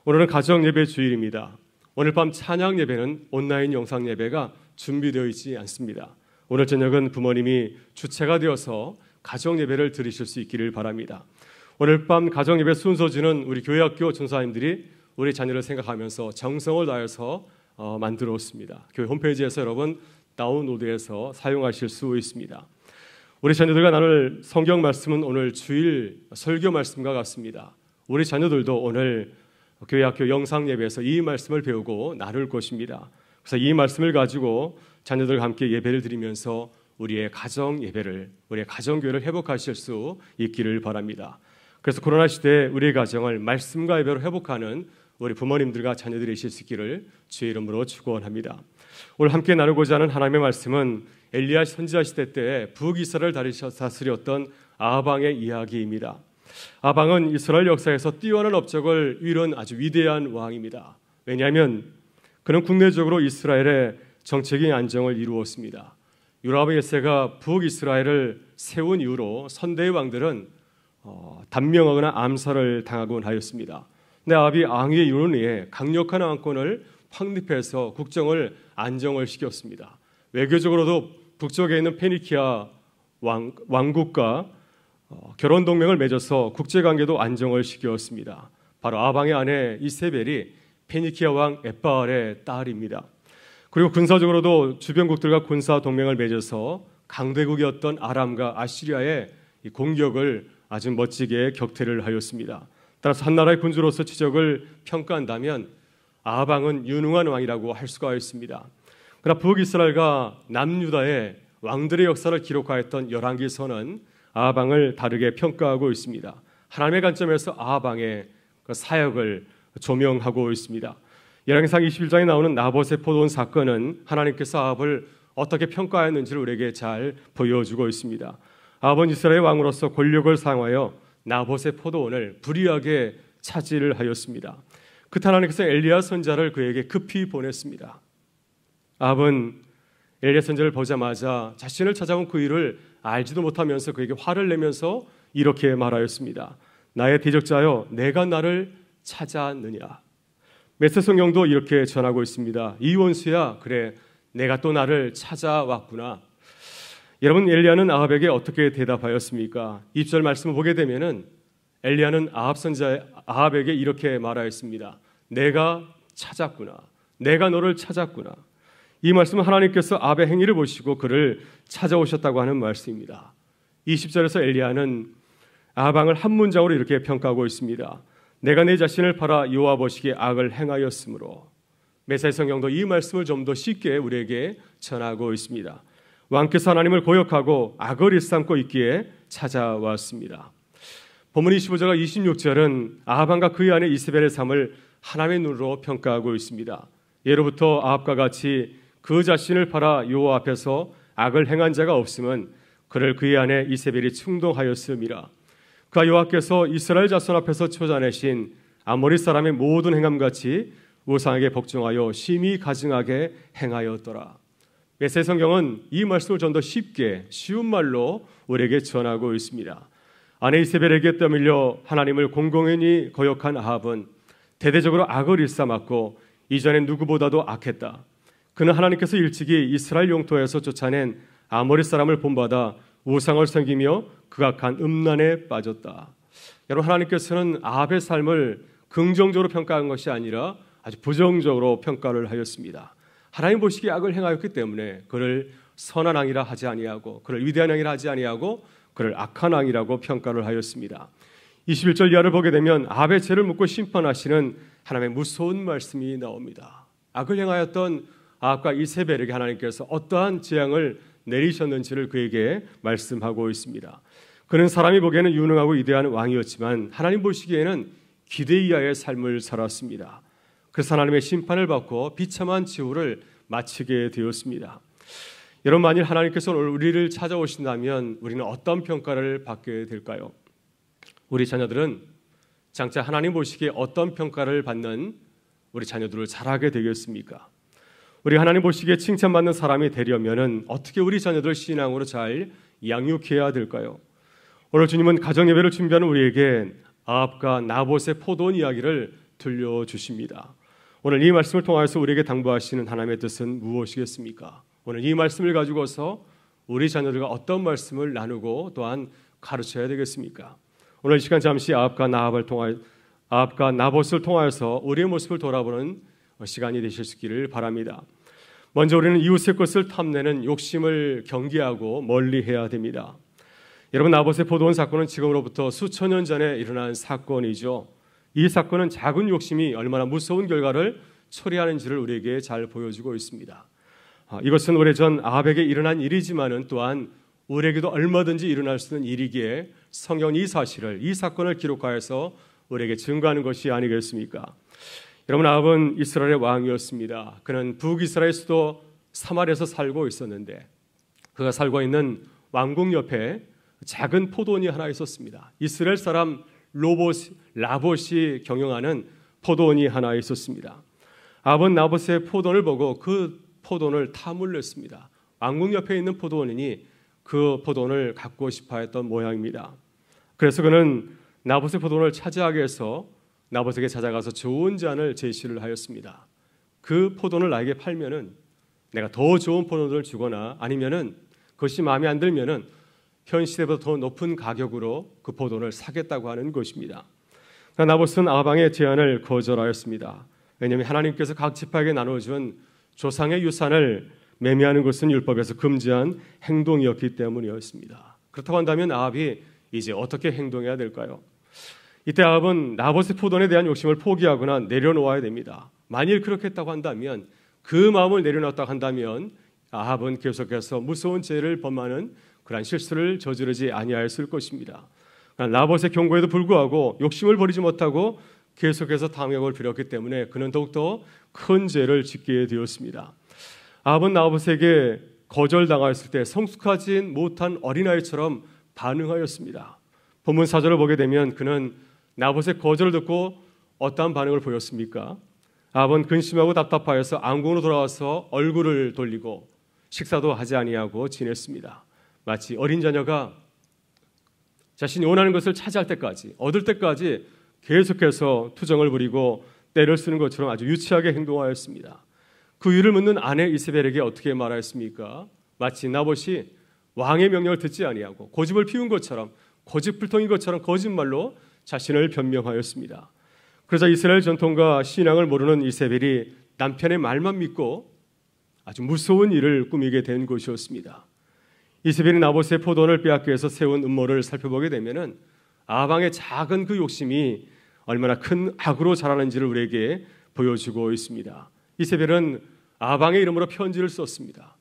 오늘은 가정예배 주일입니다. 오늘 밤 찬양 예배는 온라인 영상 예배가 준비되어 있지 않습니다. 오늘 저녁은 부모님이 주체가 되어서 가정 예배를 드리실 수 있기를 바랍니다. 오늘 밤 가정 예배 순서지는 우리 교회학교 전사님들이 우리 자녀를 생각하면서 정성을 다해서 만들었습니다. 교회 홈페이지에서 여러분 다운로드해서 사용하실 수 있습니다. 우리 자녀들과 나눌 성경 말씀은 오늘 주일 설교 말씀과 같습니다. 우리 자녀들도 오늘 교회학교 영상 예배에서 이 말씀을 배우고 나눌 것입니다. 그래서 이 말씀을 가지고 자녀들과 함께 예배를 드리면서 우리의 가정 예배를, 우리의 가정 교회를 회복하실 수 있기를 바랍니다. 그래서 코로나 시대에 우리의 가정을 말씀과 예배로 회복하는 우리 부모님들과 자녀들이 있을 수 있기를 주의 이름으로 축원합니다. 오늘 함께 나누고자 하는 하나님의 말씀은 엘리야 선지자 시대 때 북이스라엘을 다스렸던 아방의 이야기입니다. 아방은 이스라엘 역사에서 뛰어난 업적을 이룬 아주 위대한 왕입니다. 왜냐하면 그는 국내적으로 이스라엘의 정책인 안정을 이루었습니다. 요람의 యే세가 북이스라엘을 세운 이후로 선대의 왕들은 단명하거나 암살을 당하곤 하였습니다. 근데 아합이 앙위에 이룬 후에 강력한 왕권을 확립해서 국정을 안정을 시켰습니다. 외교적으로도 북쪽에 있는 페니키아 왕국과 결혼 동맹을 맺어서 국제관계도 안정을 시켰습니다. 바로 아방의 아내 이세벨이 페니키아 왕 엣바알의 딸입니다. 그리고 군사적으로도 주변국들과 군사 동맹을 맺어서 강대국이었던 아람과 아시리아의 공격을 아주 멋지게 격퇴를 하였습니다. 따라서 한 나라의 군주로서 지적을 평가한다면 아방은 유능한 왕이라고 할 수가 있습니다. 그러나 북이스라엘과 남유다의 왕들의 역사를 기록하였던 열왕기서는 아방을 다르게 평가하고 있습니다. 하나님의 관점에서 아방의 그 사역을 조명하고 있습니다. 열왕기상 21장에 나오는 나봇의 포도원 사건은 하나님께서 아합을 어떻게 평가하였는지를 우리에게 잘 보여주고 있습니다. 아합은 이스라엘 왕으로서 권력을 사용하여 나봇의 포도원을 불의하게 차지를 하였습니다. 그때 하나님께서 엘리야 선지자를 그에게 급히 보냈습니다. 아합은 엘리야 선지자를 보자마자 자신을 찾아온 그 일을 알지도 못하면서 그에게 화를 내면서 이렇게 말하였습니다. 나의 대적자여, 내가 나를 찾아왔느냐. 메세 성경도 이렇게 전하고 있습니다. 이 원수야, 그래 내가 또 나를 찾아왔구나. 여러분, 엘리야는 아합에게 어떻게 대답하였습니까? 2절 말씀을 보게 되면은 엘리야는 아합 선지자 아합에게 이렇게 말하였습니다. 내가 찾았구나. 내가 너를 찾았구나. 이 말씀은 하나님께서 아합의 행위를 보시고 그를 찾아오셨다고 하는 말씀입니다. 20절에서 엘리야는 아합왕을 한 문장으로 이렇게 평가하고 있습니다. 내가 내 자신을 팔아 여호와 보시기에 악을 행하였으므로. 메시아 성경도 이 말씀을 좀 더 쉽게 우리에게 전하고 있습니다. 왕께서 하나님을 고역하고 악을 일삼고 있기에 찾아왔습니다. 본문 25절과 26절은 아합왕과 그의 아내 이세벨의 삶을 하나님의 눈으로 평가하고 있습니다. 예로부터 아합과 같이 그 자신을 팔아 여호와 앞에서 악을 행한 자가 없음은 그를 그의 아내 이세벨이 충동하였음이라. 그가 여호와께서 이스라엘 자손 앞에서 쫓아내신 아모리 사람의 모든 행함같이 우상에게 복종하여 심히 가증하게 행하였더라. 메시아 성경은 이 말씀을 좀 더 쉽게 쉬운 말로 우리에게 전하고 있습니다. 아내 이세벨에게 떠밀려 하나님을 공공연히 거역한 아합은 대대적으로 악을 일삼았고 이전엔 누구보다도 악했다. 그는 하나님께서 일찍이 이스라엘 영토에서 쫓아낸 아모리 사람을 본받아 우상을 섬기며 극악한 음란에 빠졌다. 여러분, 하나님께서는 아합의 삶을 긍정적으로 평가한 것이 아니라 아주 부정적으로 평가를 하였습니다. 하나님 보시기에 악을 행하였기 때문에 그를 선한 왕이라 하지 아니하고 그를 위대한 왕이라 하지 아니하고 그를 악한 왕이라고 평가를 하였습니다. 21절 이하를 보게 되면 아합의 죄를 묻고 심판하시는 하나님의 무서운 말씀이 나옵니다. 악을 행하였던 아합과 이세벨에게 하나님께서 어떠한 재앙을 내리셨는지를 그에게 말씀하고 있습니다. 그는 사람이 보기에는 유능하고 위대한 왕이었지만 하나님 보시기에는 기대 이하의 삶을 살았습니다. 그래서 하나님의 심판을 받고 비참한 지후를 마치게 되었습니다. 여러분, 만일 하나님께서 오늘 우리를 찾아오신다면 우리는 어떤 평가를 받게 될까요? 우리 자녀들은 장차 하나님 보시기에 어떤 평가를 받는 우리 자녀들을 잘하게 되겠습니까? 우리 하나님 보시기에 칭찬받는 사람이 되려면 어떻게 우리 자녀들을 신앙으로 잘 양육해야 될까요? 오늘 주님은 가정예배를 준비하는 우리에게 아합과 나봇의 포도원 이야기를 들려주십니다. 오늘 이 말씀을 통하여서 우리에게 당부하시는 하나님의 뜻은 무엇이겠습니까? 오늘 이 말씀을 가지고서 우리 자녀들과 어떤 말씀을 나누고 또한 가르쳐야 되겠습니까? 오늘 이 시간 잠시 아합과 나봇을 통하여서 우리의 모습을 돌아보는 시간이 되실 수 있기를 바랍니다. 먼저 우리는 이웃의 것을 탐내는 욕심을 경계하고 멀리해야 됩니다. 여러분, 나봇의 포도원 사건은 지금으로부터 수천 년 전에 일어난 사건이죠. 이 사건은 작은 욕심이 얼마나 무서운 결과를 초래하는지를 우리에게 잘 보여주고 있습니다. 이것은 오래전 아합에게 일어난 일이지만은 또한 우리에게도 얼마든지 일어날 수 있는 일이기에 성경은 이 사실을, 이 사건을 기록하여서 우리에게 증거하는 것이 아니겠습니까? 여러분, 아합은 이스라엘의 왕이었습니다. 그는 북이스라엘 수도 사마리아에서 살고 있었는데 그가 살고 있는 왕궁 옆에 작은 포도원이 하나 있었습니다. 이스라엘 사람 라봇이 경영하는 포도원이 하나 있었습니다. 아합은 나봇의 포도원을 보고 그 포도원을 탐을냈습니다. 왕궁 옆에 있는 포도원이니 그 포도원을 갖고 싶어 했던 모양입니다. 그래서 그는 나봇의 포도원을 차지하기 위해서 나봇에게 찾아가서 좋은 잔을 제시를 하였습니다. 그 포도원을 나에게 팔면은 내가 더 좋은 포도원을 주거나 아니면은 그것이 마음에 안 들면은 현 시대보다 더 높은 가격으로 그 포도원을 사겠다고 하는 것입니다. 나봇은 아합의 제안을 거절하였습니다. 왜냐하면 하나님께서 각 지파에게 나눠준 조상의 유산을 매매하는 것은 율법에서 금지한 행동이었기 때문이었습니다. 그렇다고 한다면 아합이 이제 어떻게 행동해야 될까요? 이때 아합은 나봇의 포도원에 대한 욕심을 포기하거나 내려놓아야 됩니다. 만일 그렇게 했다고 한다면, 그 마음을 내려놨다고 한다면 아합은 계속해서 무서운 죄를 범하는 그러한 실수를 저지르지 아니하였을 것입니다. 나봇의 경고에도 불구하고 욕심을 버리지 못하고 계속해서 탐욕을 부렸기 때문에 그는 더욱더 큰 죄를 짓게 되었습니다. 아합은 나봇에게 거절당하였을 때 성숙하지 못한 어린아이처럼 반응하였습니다. 본문 4절을 보게 되면 그는 나봇의 거절을 듣고 어떠한 반응을 보였습니까? 아합은 근심하고 답답하여서 왕궁으로 돌아와서 얼굴을 돌리고 식사도 하지 아니하고 지냈습니다. 마치 어린 자녀가 자신이 원하는 것을 차지할 때까지, 얻을 때까지 계속해서 투정을 부리고 때를 쓰는 것처럼 아주 유치하게 행동하였습니다. 그 이유를 묻는 아내 이세벨에게 어떻게 말하였습니까? 마치 나봇이 왕의 명령을 듣지 아니하고 고집을 피운 것처럼, 고집불통인 것처럼 거짓말로 자신을 변명하였습니다. 그러자 이스라엘 전통과 신앙을 모르는 이세벨이 남편의 말만 믿고 아주 무서운 일을 꾸미게 된 것이었습니다. 이세벨이 나봇의 포도원을 빼앗기 위해서 세운 음모를 살펴보게 되면은 아합의 작은 그 욕심이 얼마나 큰 악으로 자라는지를 우리에게 보여주고 있습니다. 이세벨은 아합의 이름으로 편지를 썼습니다.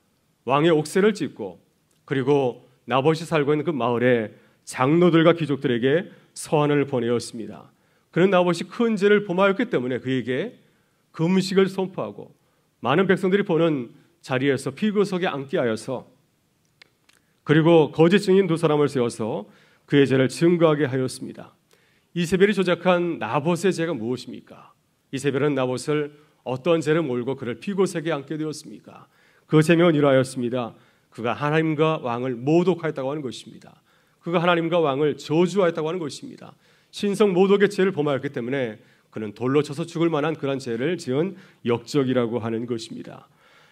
왕의 옥새를 찢고 그리고 나봇이 살고 있는 그 마을에 장로들과 귀족들에게 서한을 보내었습니다. 그는 나봇이 큰 죄를 범하였기 때문에 그에게 금식을 선포하고 많은 백성들이 보는 자리에서 피구석에 앉게 하여서 그리고 거짓 증인 두 사람을 세워서 그의 죄를 증거하게 하였습니다. 이세벨이 조작한 나봇의 죄가 무엇입니까? 이세벨은 나봇을 어떤 죄를 몰고 그를 피고석에 앉게 되었습니까? 그 제명은 이러하였습니다. 그가 하나님과 왕을 모독하였다고 하는 것입니다. 그가 하나님과 왕을 저주하였다고 하는 것입니다. 신성 모독의 죄를 범하였기 때문에 그는 돌로 쳐서 죽을 만한 그런 죄를 지은 역적이라고 하는 것입니다.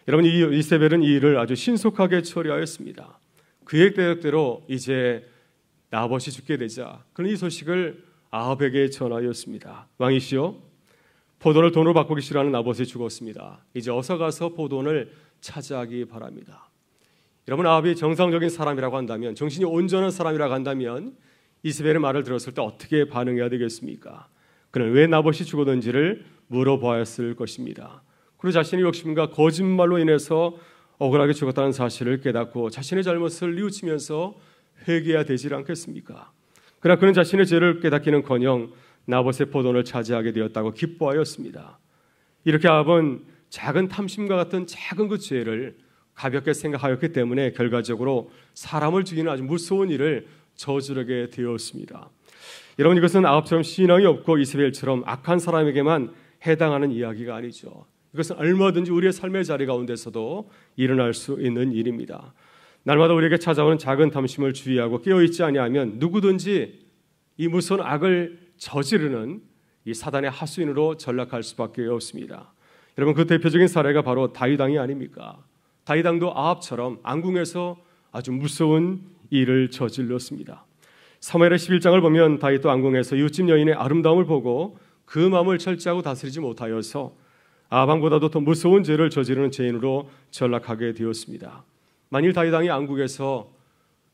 여러분, 이세벨은 이 일을 아주 신속하게 처리하였습니다. 그의 계획대로 이제 나봇이 죽게 되자 그는 이 소식을 아합에게 전하였습니다. 왕이시여, 포도를 돈으로 바꾸기 싫어하는 나봇이 죽었습니다. 이제 어서 가서 포도원을 차지하기 바랍니다. 여러분, 아합이 정상적인 사람이라고 한다면, 정신이 온전한 사람이라고 한다면 이세벨의 말을 들었을 때 어떻게 반응해야 되겠습니까? 그는 왜 나봇이 죽었는지를 물어보았을 것입니다. 그리고 자신의 욕심과 거짓말로 인해서 억울하게 죽었다는 사실을 깨닫고 자신의 잘못을 뉘우치면서 회개해야 되지 않겠습니까? 그러나 그는 자신의 죄를 깨닫기는커녕 나봇의 포도원을 차지하게 되었다고 기뻐하였습니다. 이렇게 아합은 작은 탐심과 같은 작은 그 죄를 가볍게 생각하였기 때문에 결과적으로 사람을 죽이는 아주 무서운 일을 저지르게 되었습니다. 여러분, 이것은 아합처럼 신앙이 없고 이세벨처럼 악한 사람에게만 해당하는 이야기가 아니죠. 이것은 얼마든지 우리의 삶의 자리 가운데서도 일어날 수 있는 일입니다. 날마다 우리에게 찾아오는 작은 탐심을 주의하고 깨어있지 아니하면 누구든지 이 무서운 악을 저지르는 이 사단의 하수인으로 전락할 수밖에 없습니다. 여러분, 그 대표적인 사례가 바로 다윗 왕이 아닙니까? 다윗 왕도 아합처럼 앙궁에서 아주 무서운 일을 저질렀습니다. 사무엘의 11장을 보면 다윗도 앙궁에서 이웃집 여인의 아름다움을 보고 그 마음을 절제하고 다스리지 못하여서 아합 왕보다도 더 무서운 죄를 저지르는 죄인으로 전락하게 되었습니다. 만일 다윗 왕이 앙궁에서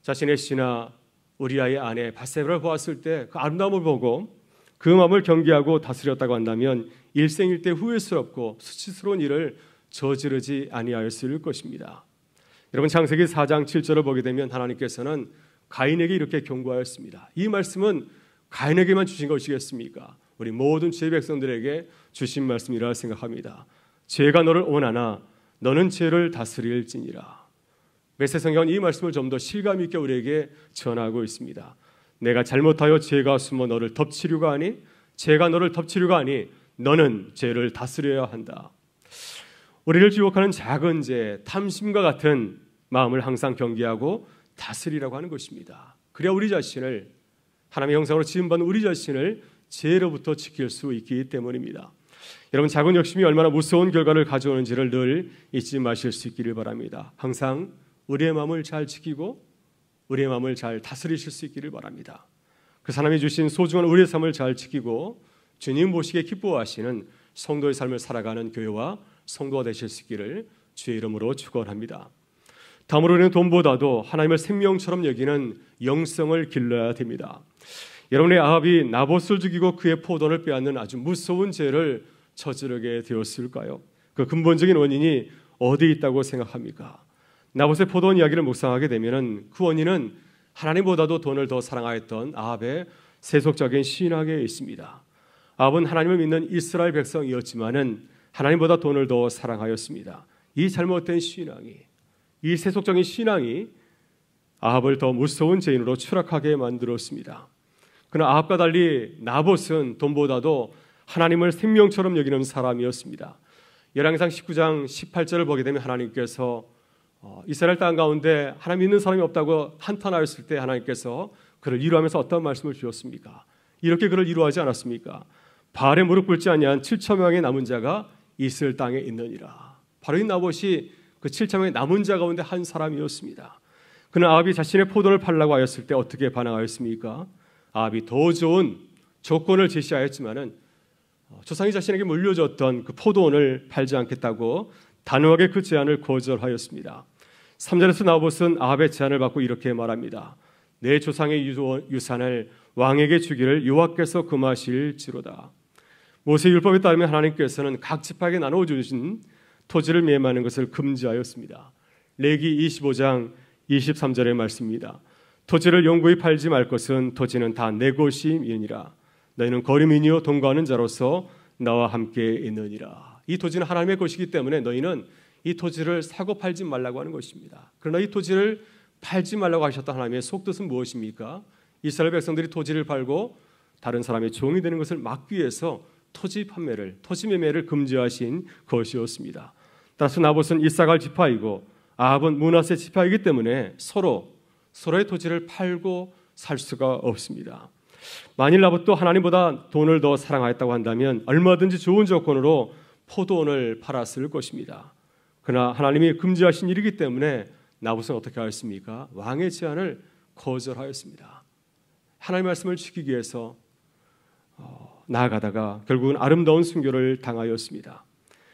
자신의 신하 우리아의 아내 밧세바를 보았을 때 그 아름다움을 보고 그 마음을 경계하고 다스렸다고 한다면 일생일대 후회스럽고 수치스러운 일을 저지르지 아니하였을 것입니다. 여러분, 창세기 4장 7절을 보게 되면 하나님께서는 가인에게 이렇게 경고하였습니다. 이 말씀은 가인에게만 주신 것이겠습니까? 우리 모든 죄 백성들에게 주신 말씀이라 생각합니다. 죄가 너를 원하나 너는 죄를 다스릴지니라. 메세성경은 이 말씀을 좀 더 실감 있게 우리에게 전하고 있습니다. 내가 잘못하여 죄가 숨어 너를 덮치려고 하니 죄가 너를 덮치려고 하니 너는 죄를 다스려야 한다. 우리를 유혹하는 작은 죄, 탐심과 같은 마음을 항상 경계하고 다스리라고 하는 것입니다. 그래야 우리 자신을, 하나님의 형상으로 지음받은 우리 자신을 죄로부터 지킬 수 있기 때문입니다. 여러분, 작은 욕심이 얼마나 무서운 결과를 가져오는지를 늘 잊지 마실 수 있기를 바랍니다. 항상 우리의 마음을 잘 지키고 우리의 마음을 잘 다스리실 수 있기를 바랍니다. 그 하나님이 주신 소중한 우리의 삶을 잘 지키고 주님 보시기에 기뻐하시는 성도의 삶을 살아가는 교회와 성도가 되실 수 있기를 주의 이름으로 축원합니다. 다음으로 우리는 돈보다도 하나님을 생명처럼 여기는 영성을 길러야 됩니다. 여러분의 아합이 나봇을 죽이고 그의 포도원을 빼앗는 아주 무서운 죄를 저지르게 되었을까요? 그 근본적인 원인이 어디에 있다고 생각합니까? 나봇의 포도원 이야기를 묵상하게 되면 그 원인은 하나님보다도 돈을 더 사랑하였던 아합의 세속적인 신앙에 있습니다. 아합은 하나님을 믿는 이스라엘 백성이었지만은 하나님보다 돈을 더 사랑하였습니다. 이 잘못된 신앙이, 이 세속적인 신앙이 아합을 더 무서운 죄인으로 추락하게 만들었습니다. 그러나 아합과 달리 나봇은 돈보다도 하나님을 생명처럼 여기는 사람이었습니다. 열왕기상 19장 18절을 보게 되면 하나님께서 이스라엘 땅 가운데 하나님 믿는 사람이 없다고 한탄하였을 때 하나님께서 그를 위로하면서 어떤 말씀을 주셨습니까? 이렇게 그를 위로하지 않았습니까? 바알에 무릎 꿇지 아니한 7,000명의 남은 자가 이스라엘 땅에 있느니라. 바로 이 나봇이 그 7,000명의 남은 자 가운데 한 사람이었습니다. 그는 아합이 자신의 포도를 팔라고 하였을 때 어떻게 반응하였습니까? 아합이 더 좋은 조건을 제시하였지만은 조상이 자신에게 물려줬던 그 포도원을 팔지 않겠다고 단호하게 그 제안을 거절하였습니다. 3절에서 나봇은 아합의 제안을 받고 이렇게 말합니다. 내 조상의 유산을 왕에게 주기를 여호와께서 금하실지로다. 모세 율법에 따르면 하나님께서는 각 지파에게 나누어 주신 토지를 매매하는 것을 금지하였습니다. 레기 25장 23절의 말씀입니다. 토지를 영구히 팔지 말 것은 토지는 다 내 것이니라. 너희는 거류민이요 동거하는 자로서 나와 함께 있느니라. 이 토지는 하나님의 것이기 때문에 너희는 이 토지를 사고 팔지 말라고 하는 것입니다. 그러나 이 토지를 팔지 말라고 하셨던 하나님의 속뜻은 무엇입니까? 이스라엘 백성들이 토지를 팔고 다른 사람의 종이 되는 것을 막기 위해서 토지 매매를 금지하신 것이었습니다. 따라서 나봇은 이사갈 지파이고 아합은 므낫세 지파이기 때문에 서로의 토지를 팔고 살 수가 없습니다. 만일 나봇도 하나님보다 돈을 더 사랑하였다고 한다면 얼마든지 좋은 조건으로 포도원을 팔았을 것입니다. 그러나 하나님이 금지하신 일이기 때문에 나봇은 어떻게 하였습니까? 왕의 제안을 거절하였습니다. 하나님의 말씀을 지키기 위해서 나아가다가 결국은 아름다운 순교를 당하였습니다.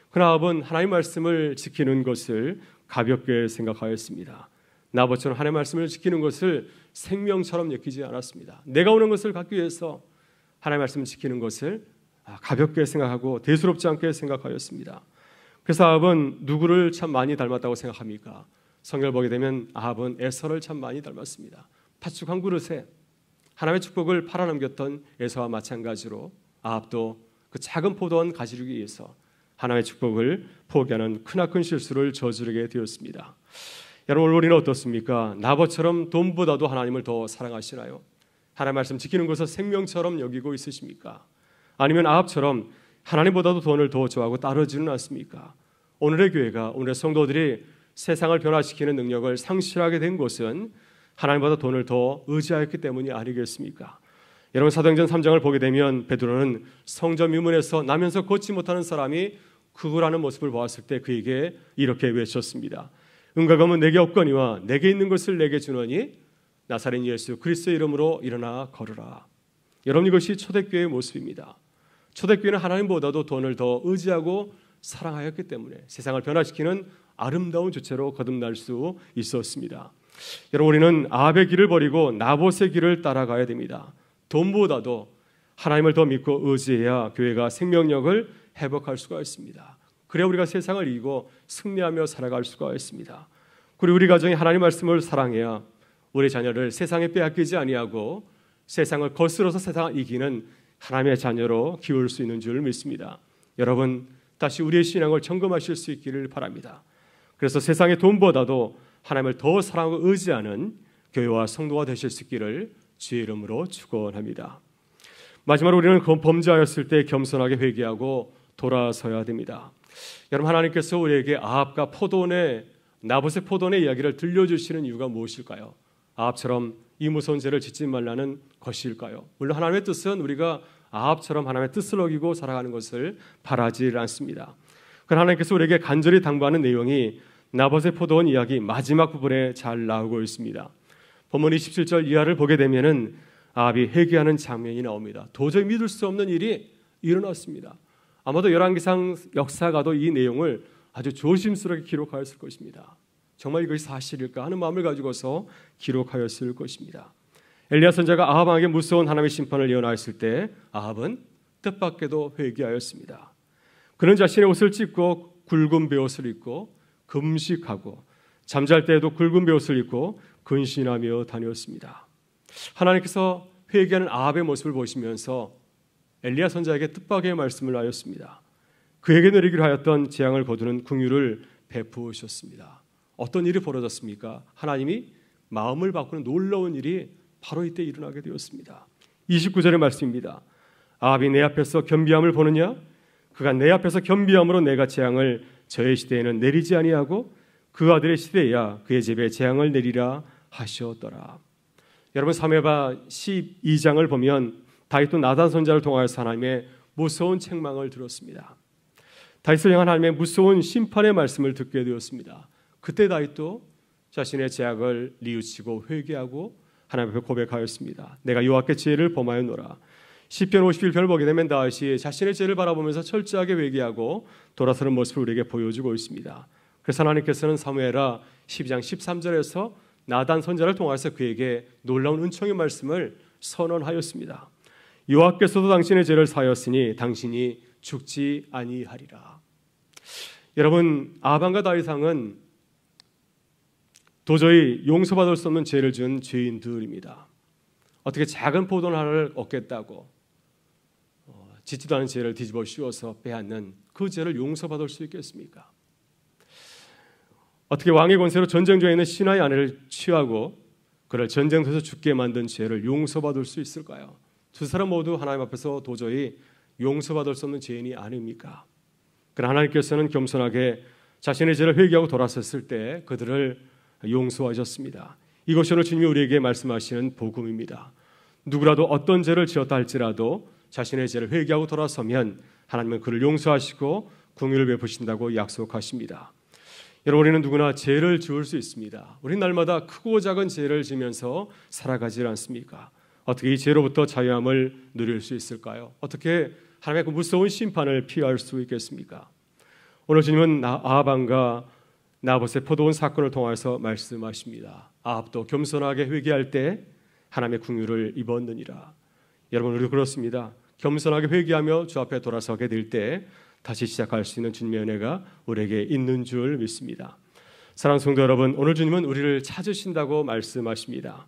그러나 아합은 하나님의 말씀을 지키는 것을 가볍게 생각하였습니다. 나봇처럼 하나님의 말씀을 지키는 것을 생명처럼 여기지 않았습니다. 내가 오는 것을 갖기 위해서 하나님의 말씀을 지키는 것을 가볍게 생각하고 대수롭지 않게 생각하였습니다. 그래서 아합은 누구를 참 많이 닮았다고 생각합니까? 성경을 보게 되면 아합은 에서를 참 많이 닮았습니다. 팥죽 한 그릇에 하나님의 축복을 팔아넘겼던 에서와 마찬가지로 아합도 그 작은 포도원 가지르기 위해서 하나님의 축복을 포기하는 크나큰 실수를 저지르게 되었습니다. 여러분, 오늘 우리는 어떻습니까? 나봇처럼 돈보다도 하나님을 더 사랑하시나요? 하나님의 말씀 지키는 것을 생명처럼 여기고 있으십니까? 아니면 아합처럼 하나님보다도 돈을 더 좋아하고 따르지는 않습니까? 오늘의 교회가, 오늘의 성도들이 세상을 변화시키는 능력을 상실하게 된 것은 하나님보다 돈을 더 의지하였기 때문이 아니겠습니까? 여러분, 사도행전 3장을 보게 되면 베드로는 성전 유문에서 나면서 걷지 못하는 사람이 구걸하는 모습을 보았을 때 그에게 이렇게 외쳤습니다. 은과 금은 내게 없거니와 내게 있는 것을 내게 주노니 나사렛 예수 그리스도의 이름으로 일어나 걸으라. 여러분, 이것이 초대교회의 모습입니다. 초대교회는 하나님보다도 돈을 더 의지하고 사랑하였기 때문에 세상을 변화시키는 아름다운 주체로 거듭날 수 있었습니다. 여러분, 우리는 아합의 길을 버리고 나봇의 길을 따라가야 됩니다. 돈보다도 하나님을 더 믿고 의지해야 교회가 생명력을 회복할 수가 있습니다. 그래야 우리가 세상을 이기고 승리하며 살아갈 수가 있습니다. 그리고 우리 가정이 하나님 말씀을 사랑해야 우리 자녀를 세상에 빼앗기지 아니하고 세상을 거스러서 세상을 이기는 하나님의 자녀로 키울 수 있는 줄 믿습니다. 여러분, 다시 우리의 신앙을 점검하실 수 있기를 바랍니다. 그래서 세상의 돈보다도 하나님을 더 사랑하고 의지하는 교회와 성도가 되실 수 있기를 주의 이름으로 축원합니다. 마지막으로 우리는 범죄하였을 때 겸손하게 회개하고 돌아서야 됩니다. 여러분, 하나님께서 우리에게 아합과 나봇의 포도원의 이야기를 들려주시는 이유가 무엇일까요? 아합처럼 이 무서운 죄를 짓지 말라는 것일까요? 물론 하나님의 뜻은 우리가 아합처럼 하나님의 뜻을 어기고 살아가는 것을 바라지 않습니다. 그러나 하나님께서 우리에게 간절히 당부하는 내용이 나봇의 포도원 이야기 마지막 부분에 잘 나오고 있습니다. 본문 27절 이하를 보게 되면은 아합이 회개하는 장면이 나옵니다. 도저히 믿을 수 없는 일이 일어났습니다. 아마도 열왕기상 역사가도 이 내용을 아주 조심스럽게 기록하였을 것입니다. 정말 이것이 사실일까 하는 마음을 가지고서 기록하였을 것입니다. 엘리야 선지자가 아합 왕에게 무서운 하나님의 심판을 예언하였을 때 아합은 뜻밖에도 회개하였습니다. 그는 자신의 옷을 찢고 굵은 베옷을 입고 금식하고 잠잘 때에도 굵은 베옷을 입고 근신하며 다녔습니다. 하나님께서 회개하는 아합의 모습을 보시면서 엘리야 선지자에게 뜻밖의 말씀을 하였습니다. 그에게 내리기로 하였던 재앙을 거두는 긍휼을 베푸셨습니다. 어떤 일이 벌어졌습니까? 하나님이 마음을 바꾸는 놀라운 일이 바로 이때 일어나게 되었습니다. 29절의 말씀입니다. 아합이 내 앞에서 겸비함을 보느냐? 그가 내 앞에서 겸비함으로 내가 재앙을 저의 시대에는 내리지 아니하고 그 아들의 시대에야 그의 집에 재앙을 내리라 하셨더라. 여러분, 사무엘하 12장을 보면 다윗도 나단 선지자를 통하여서 하나님의 무서운 책망을 들었습니다. 다윗을 향한 하나님의 무서운 심판의 말씀을 듣게 되었습니다. 그때 다윗도 자신의 죄악을 뉘우치고 회개하고 하나님 앞에 고백하였습니다. 내가 여호와께 죄를 범하였노라. 시편 51편을 보게 되면 다윗이 자신의 죄를 바라보면서 철저하게 회개하고 돌아서는 모습을 우리에게 보여주고 있습니다. 그래서 하나님께서는 사무엘하 12장 13절에서 나단 선지자를 통해서 그에게 놀라운 은총의 말씀을 선언하였습니다. 여호와께서도 당신의 죄를 사하였으니 당신이 죽지 아니하리라. 여러분, 아합과 다윗 왕은 도저히 용서받을 수 없는 죄를 지은 죄인들입니다. 어떻게 작은 포도원 하나를 얻겠다고 짓지도 않은 죄를 뒤집어 씌워서 빼앗는 그 죄를 용서받을 수 있겠습니까? 어떻게 왕의 권세로 전쟁 중에 있는 신하의 아내를 취하고 그를 전쟁터에서 죽게 만든 죄를 용서받을 수 있을까요? 두 사람 모두 하나님 앞에서 도저히 용서받을 수 없는 죄인이 아닙니까? 그러나 하나님께서는 겸손하게 자신의 죄를 회개하고 돌아섰을 때 그들을 용서하셨습니다. 이것이 오늘 주님이 우리에게 말씀하시는 복음입니다. 누구라도 어떤 죄를 지었다 할지라도 자신의 죄를 회개하고 돌아서면 하나님은 그를 용서하시고 긍휼을 베푸신다고 약속하십니다. 여러분, 우리는 누구나 죄를 지을 수 있습니다. 우리는 날마다 크고 작은 죄를 지면서 살아가지 않습니까? 어떻게 이 죄로부터 자유함을 누릴 수 있을까요? 어떻게 하나님의 그 무서운 심판을 피할 수 있겠습니까? 오늘 주님은 아합과 나봇의 포도원 사건을 통해서 말씀하십니다. 아합도 겸손하게 회개할 때 하나님의 긍휼을 입었느니라. 여러분, 우리도 그렇습니다. 겸손하게 회개하며 주 앞에 돌아서게 될 때 다시 시작할 수 있는 주님의 은혜가 우리에게 있는 줄 믿습니다. 사랑하는 성도 여러분, 오늘 주님은 우리를 찾으신다고 말씀하십니다.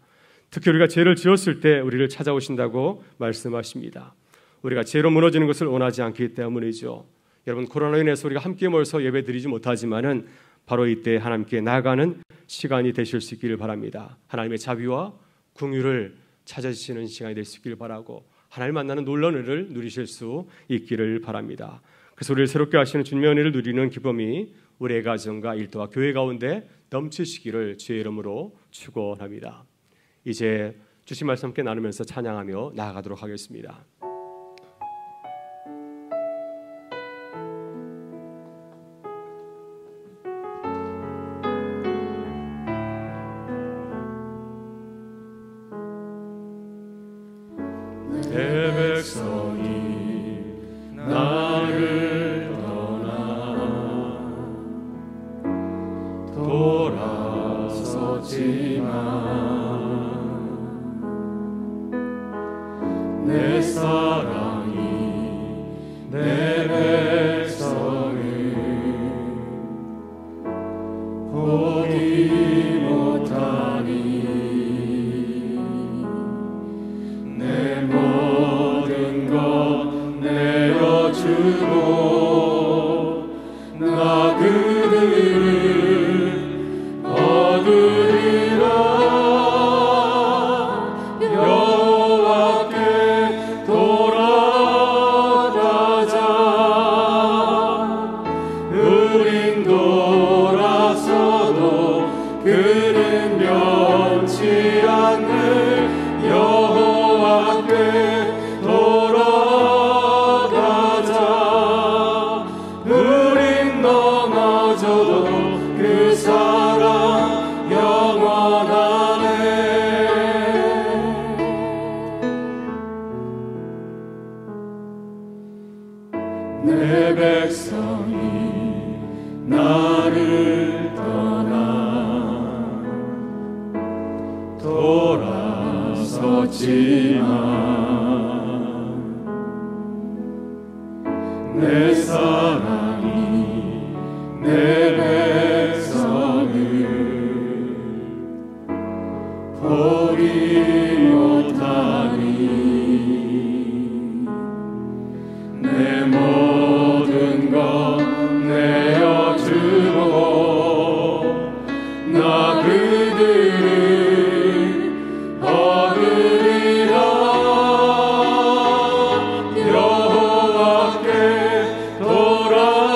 특히 우리가 죄를 지었을 때 우리를 찾아오신다고 말씀하십니다. 우리가 죄로 무너지는 것을 원하지 않기 때문이죠. 여러분, 코로나로 인해서 우리가 함께 모여서 예배드리지 못하지만은 바로 이때 하나님께 나아가는 시간이 되실 수 있기를 바랍니다. 하나님의 자비와 긍휼을 찾아주시는 시간이 될 수 있기를 바라고 하나님 만나는 놀라운 은혜를 누리실 수 있기를 바랍니다. 그래서 우리를 새롭게 하시는 주님의 은혜를 누리는 기쁨이 우리의 가정과 일터와 교회 가운데 넘치시기를 주의 이름으로 축원합니다. 이제 주신 말씀 함께 나누면서 찬양하며 나아가도록 하겠습니다. 내 백성이 나를 떠나 돌아섰지만 내 사랑이 내 백성을 보기 못하니 내 모든 것 내어주고 나 그들을 얻으리라. 여호와께 돌아가자. 우린 돌아서도 그는 변치 않는 여호와께 돌아가자. 우린 넘어져도 그 사랑 영원하네. 내 백성이 나를 떠나 돌아섰지만 내 사랑이 내 백성을 보기 못하니 내 모든 것 내어주고 나 그들을 얻으리라. 여호와께 돌아가자.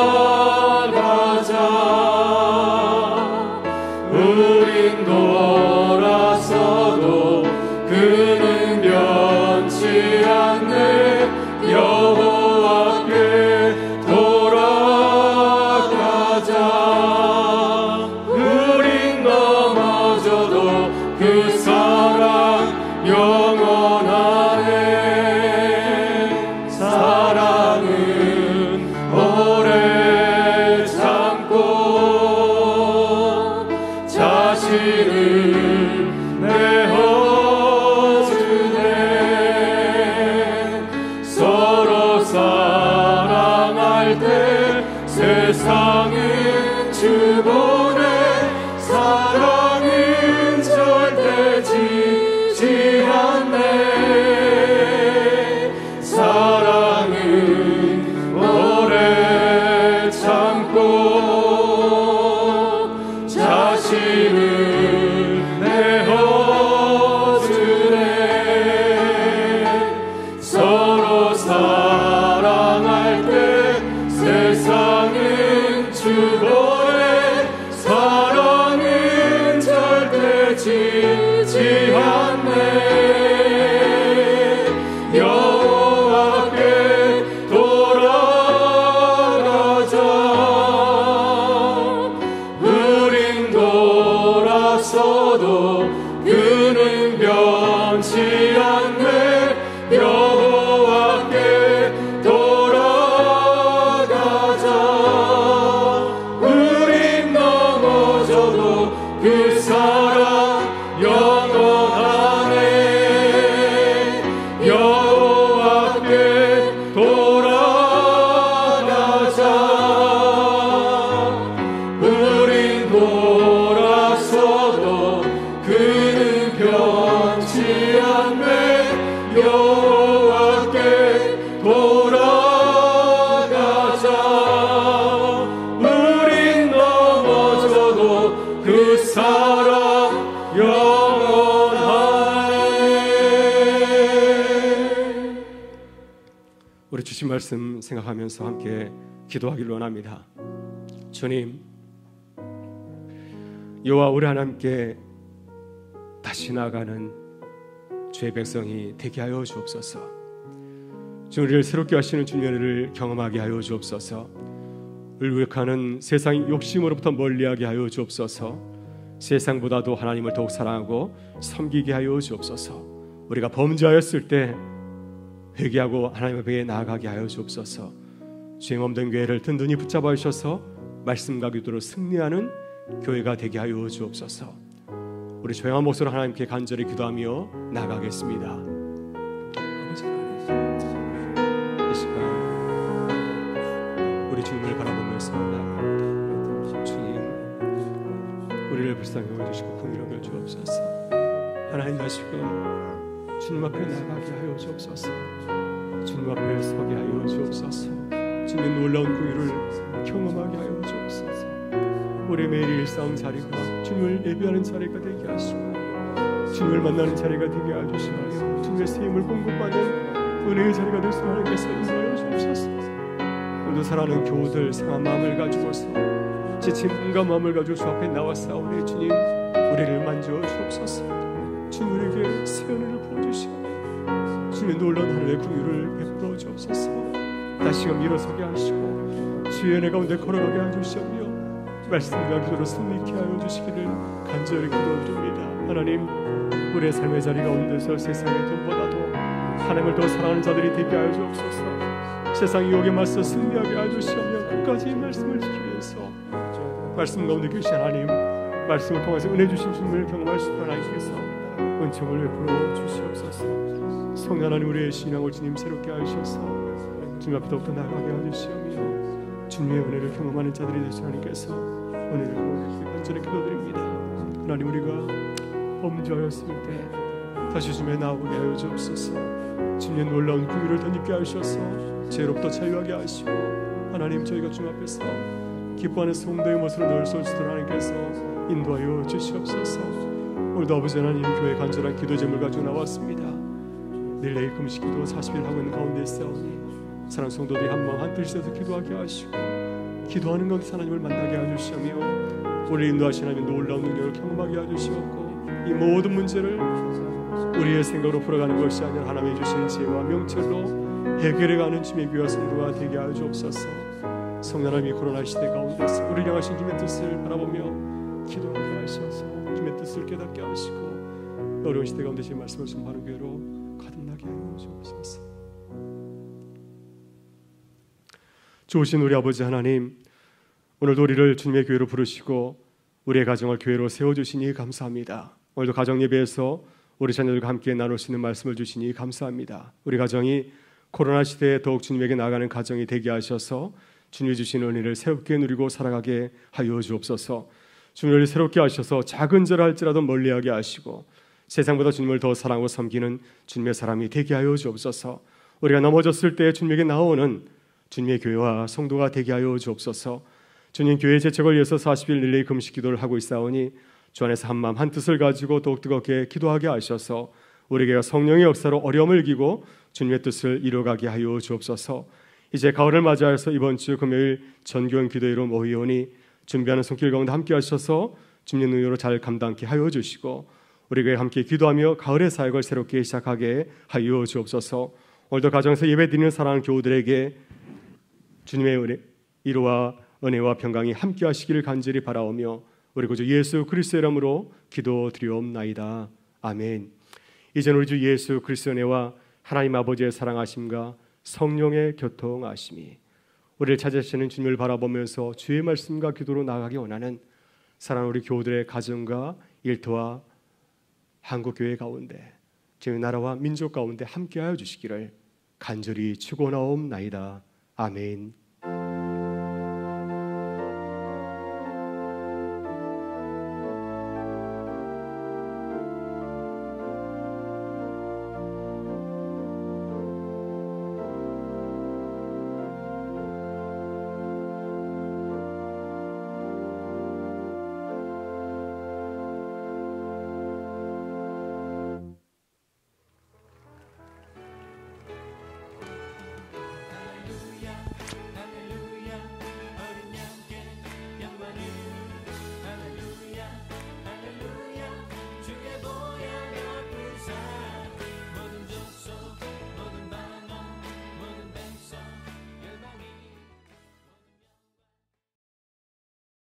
우린 돌아서도 그는 변치 않네. 여호와께 돌아가자. 우린 넘어져도 그 사랑 영원하네. 사랑은 오래 참고 자신을 내어주네. 서로 사랑할 때 세상은 주보네. 사랑은 절대 지지 않네. 사랑은 오래 참고 자신을 내어주네. 서로 사랑할 때 세상은 주보네. 사랑은 절대 지지 않네. 여호와께 돌아가자. 우린 돌아 사랑 영원하네. 우리 주신 말씀 생각하면서 함께 기도하기를 원합니다. 주님, 여호와 우리 하나님께 다시 나아가는 주의 백성이 되게 하여 주옵소서. 주님, 우리를 새롭게 하시는 주님의 은혜를 경험하게 하여 주옵소서. 울컥하는 세상의 욕심으로부터 멀리하게 하여 주옵소서. 세상보다도 하나님을 더욱 사랑하고 섬기게 하여 주옵소서. 우리가 범죄하였을 때 회개하고 하나님 앞에 나아가게 하여 주옵소서. 죄 없는 교회를 든든히 붙잡아 주셔서 말씀과 기도로 승리하는 교회가 되게 하여 주옵소서. 우리 조용한 목소리로 하나님께 간절히 기도하며 나아가겠습니다. 아버지 하나님, 이 시간 우리 주님을 바라보면서 나아갑니다. 주님, 우리를 불쌍히 여겨주시고 긍휼히 여겨 주옵소서. 하나님, 다시금 주님 앞에 나아가게 하여 주옵소서. 주님 앞에 서게 하여 주옵소서. 주님의 놀라운 긍휼을 경험하게 하여 주옵소서. 우리 매일 일상 자리가 주님을 예배하는 자리가 되게 하시고 주님을 만나는 자리가 되게 해주시며 주님의 세임을 공급받는 은혜의 자리가 될 수 하나님께서 인도하여 주옵소서. 오늘도 사랑하는 교우들 상한 마음을 가지고서 지친 온갖 마음을 가지고 주 앞에 나왔사오니 주님, 우리를 만져 주옵소서. 주님, 우리에게 새 은혜를 부어주시며 주님의 놀라운 하늘의 긍휼을 베풀어 주옵소서. 다시금 일어서게 하시고 주의 은혜 가운데 걸어가게 해주시며 말씀과 기도로 승리케 하여 주시기를 간절히 기도드립니다. 하나님, 우리의 삶의 자리 가운데서 세상의 돈보다도 하나님을 더 사랑하는 자들이 되게 하여 주옵소서. 세상 유혹에 맞서 승리하게 하여 주시며 끝까지 말씀을 지키면서 말씀 가운데 계신 하나님, 말씀을 통해서 은혜 주신 주님을 경험할 수 있는 하나님께서 은총을 베풀어 주시옵소서. 성령 하나님, 우리의 신앙을 주님 새롭게 하셔서 주님 앞에 더욱더 나아가게 하시며 주님의 은혜를 경험하는 자들이 되신 하나님께서 은혜를 구하시기 간절히 기도드립니다. 하나님, 우리가 범죄하였을 때 다시 주님에 나오게 하여 주옵소서. 주님의 놀라운 긍휼을 덧입게 하셔서 죄로부터 자유하게 하시고 하나님, 저희가 주님 앞에서 기뻐하는 성도의 모습으로 늘 설 수 있도록 하나님께서 인도하여 주시옵소서. 오늘도 아버지 하나님, 교회 간절한 기도 제물 가지고 나왔습니다. 내일 내일 금식기도 40일 하고 있는 가운데 있사오니 사랑하는 성도들이 한 마음 한 뜻에서 기도하게 하시고 기도하는 가운데 하나님을 만나게 해주시며 우리 인도하신 하나님의 놀라운 능력을 경험하게 해주시옵고 이 모든 문제를 우리의 생각으로 풀어가는 것이 아니라 하나님이 주신 지혜와 명철로 해결해가는 주의 교회와 성도가 되게 하여 주옵소서. 성령 하나님이 코로나 시대 가운데서 우리를 향하신 주님의 뜻을 바라보며 기도하게 하셔서 주님의 뜻을 깨닫게 하시고 어려운 시대 가운데 제 말씀을 전하는 교회로 거듭나게 하여 주옵소서. 좋으신 우리 아버지 하나님, 오늘도 우리를 주님의 교회로 부르시고 우리의 가정을 교회로 세워주시니 감사합니다. 오늘도 가정 예배에서 우리 자녀들과 함께 나눌 수 있는 말씀을 주시니 감사합니다. 우리 가정이 코로나 시대에 더욱 주님에게 나아가는 가정이 되게 하셔서 주님이 주신 은혜를 새롭게 누리고 살아가게 하여 주옵소서. 주님을 새롭게 하셔서 작은 죄를 할지라도 멀리하게 하시고 세상보다 주님을 더 사랑하고 섬기는 주님의 사람이 되게 하여 주옵소서. 우리가 넘어졌을 때 주님에게 나오는 주님의 교회와 성도가 되게 하여 주옵소서. 주님, 교회 재척을 위해서 40일 릴레이 금식 기도를 하고 있사오니 주 안에서 한마음 한뜻을 가지고 더욱 뜨겁게 기도하게 하셔서 우리에게 성령의 역사로 어려움을 이기고 주님의 뜻을 이루어가게 하여 주옵소서. 이제 가을을 맞이해서 이번 주 금요일 전교인 기도회로 모이오니 준비하는 손길 가운데 함께 하셔서 주님의 능력으로 잘 감당케 하여 주시고 우리가 함께 기도하며 가을의 사역을 새롭게 시작하게 하여 주옵소서. 오늘도 가정에서 예배드리는 사랑하는 교우들에게 주님의 위로와 은혜와 평강이 함께 하시기를 간절히 바라오며 우리 구주 예수 그리스도의 이름으로 기도드리옵나이다. 아멘. 이제는 우리 주 예수 그리스도의 은혜와 하나님 아버지의 사랑하심과 성령의 교통하심이 우리를 찾으시는 주님을 바라보면서 주의 말씀과 기도로 나아가기 원하는 사랑하는 우리 교우들의 가정과 일터와 한국교회 가운데 저희 나라와 민족 가운데 함께하여 주시기를 간절히 축원하옵나이다. 아멘.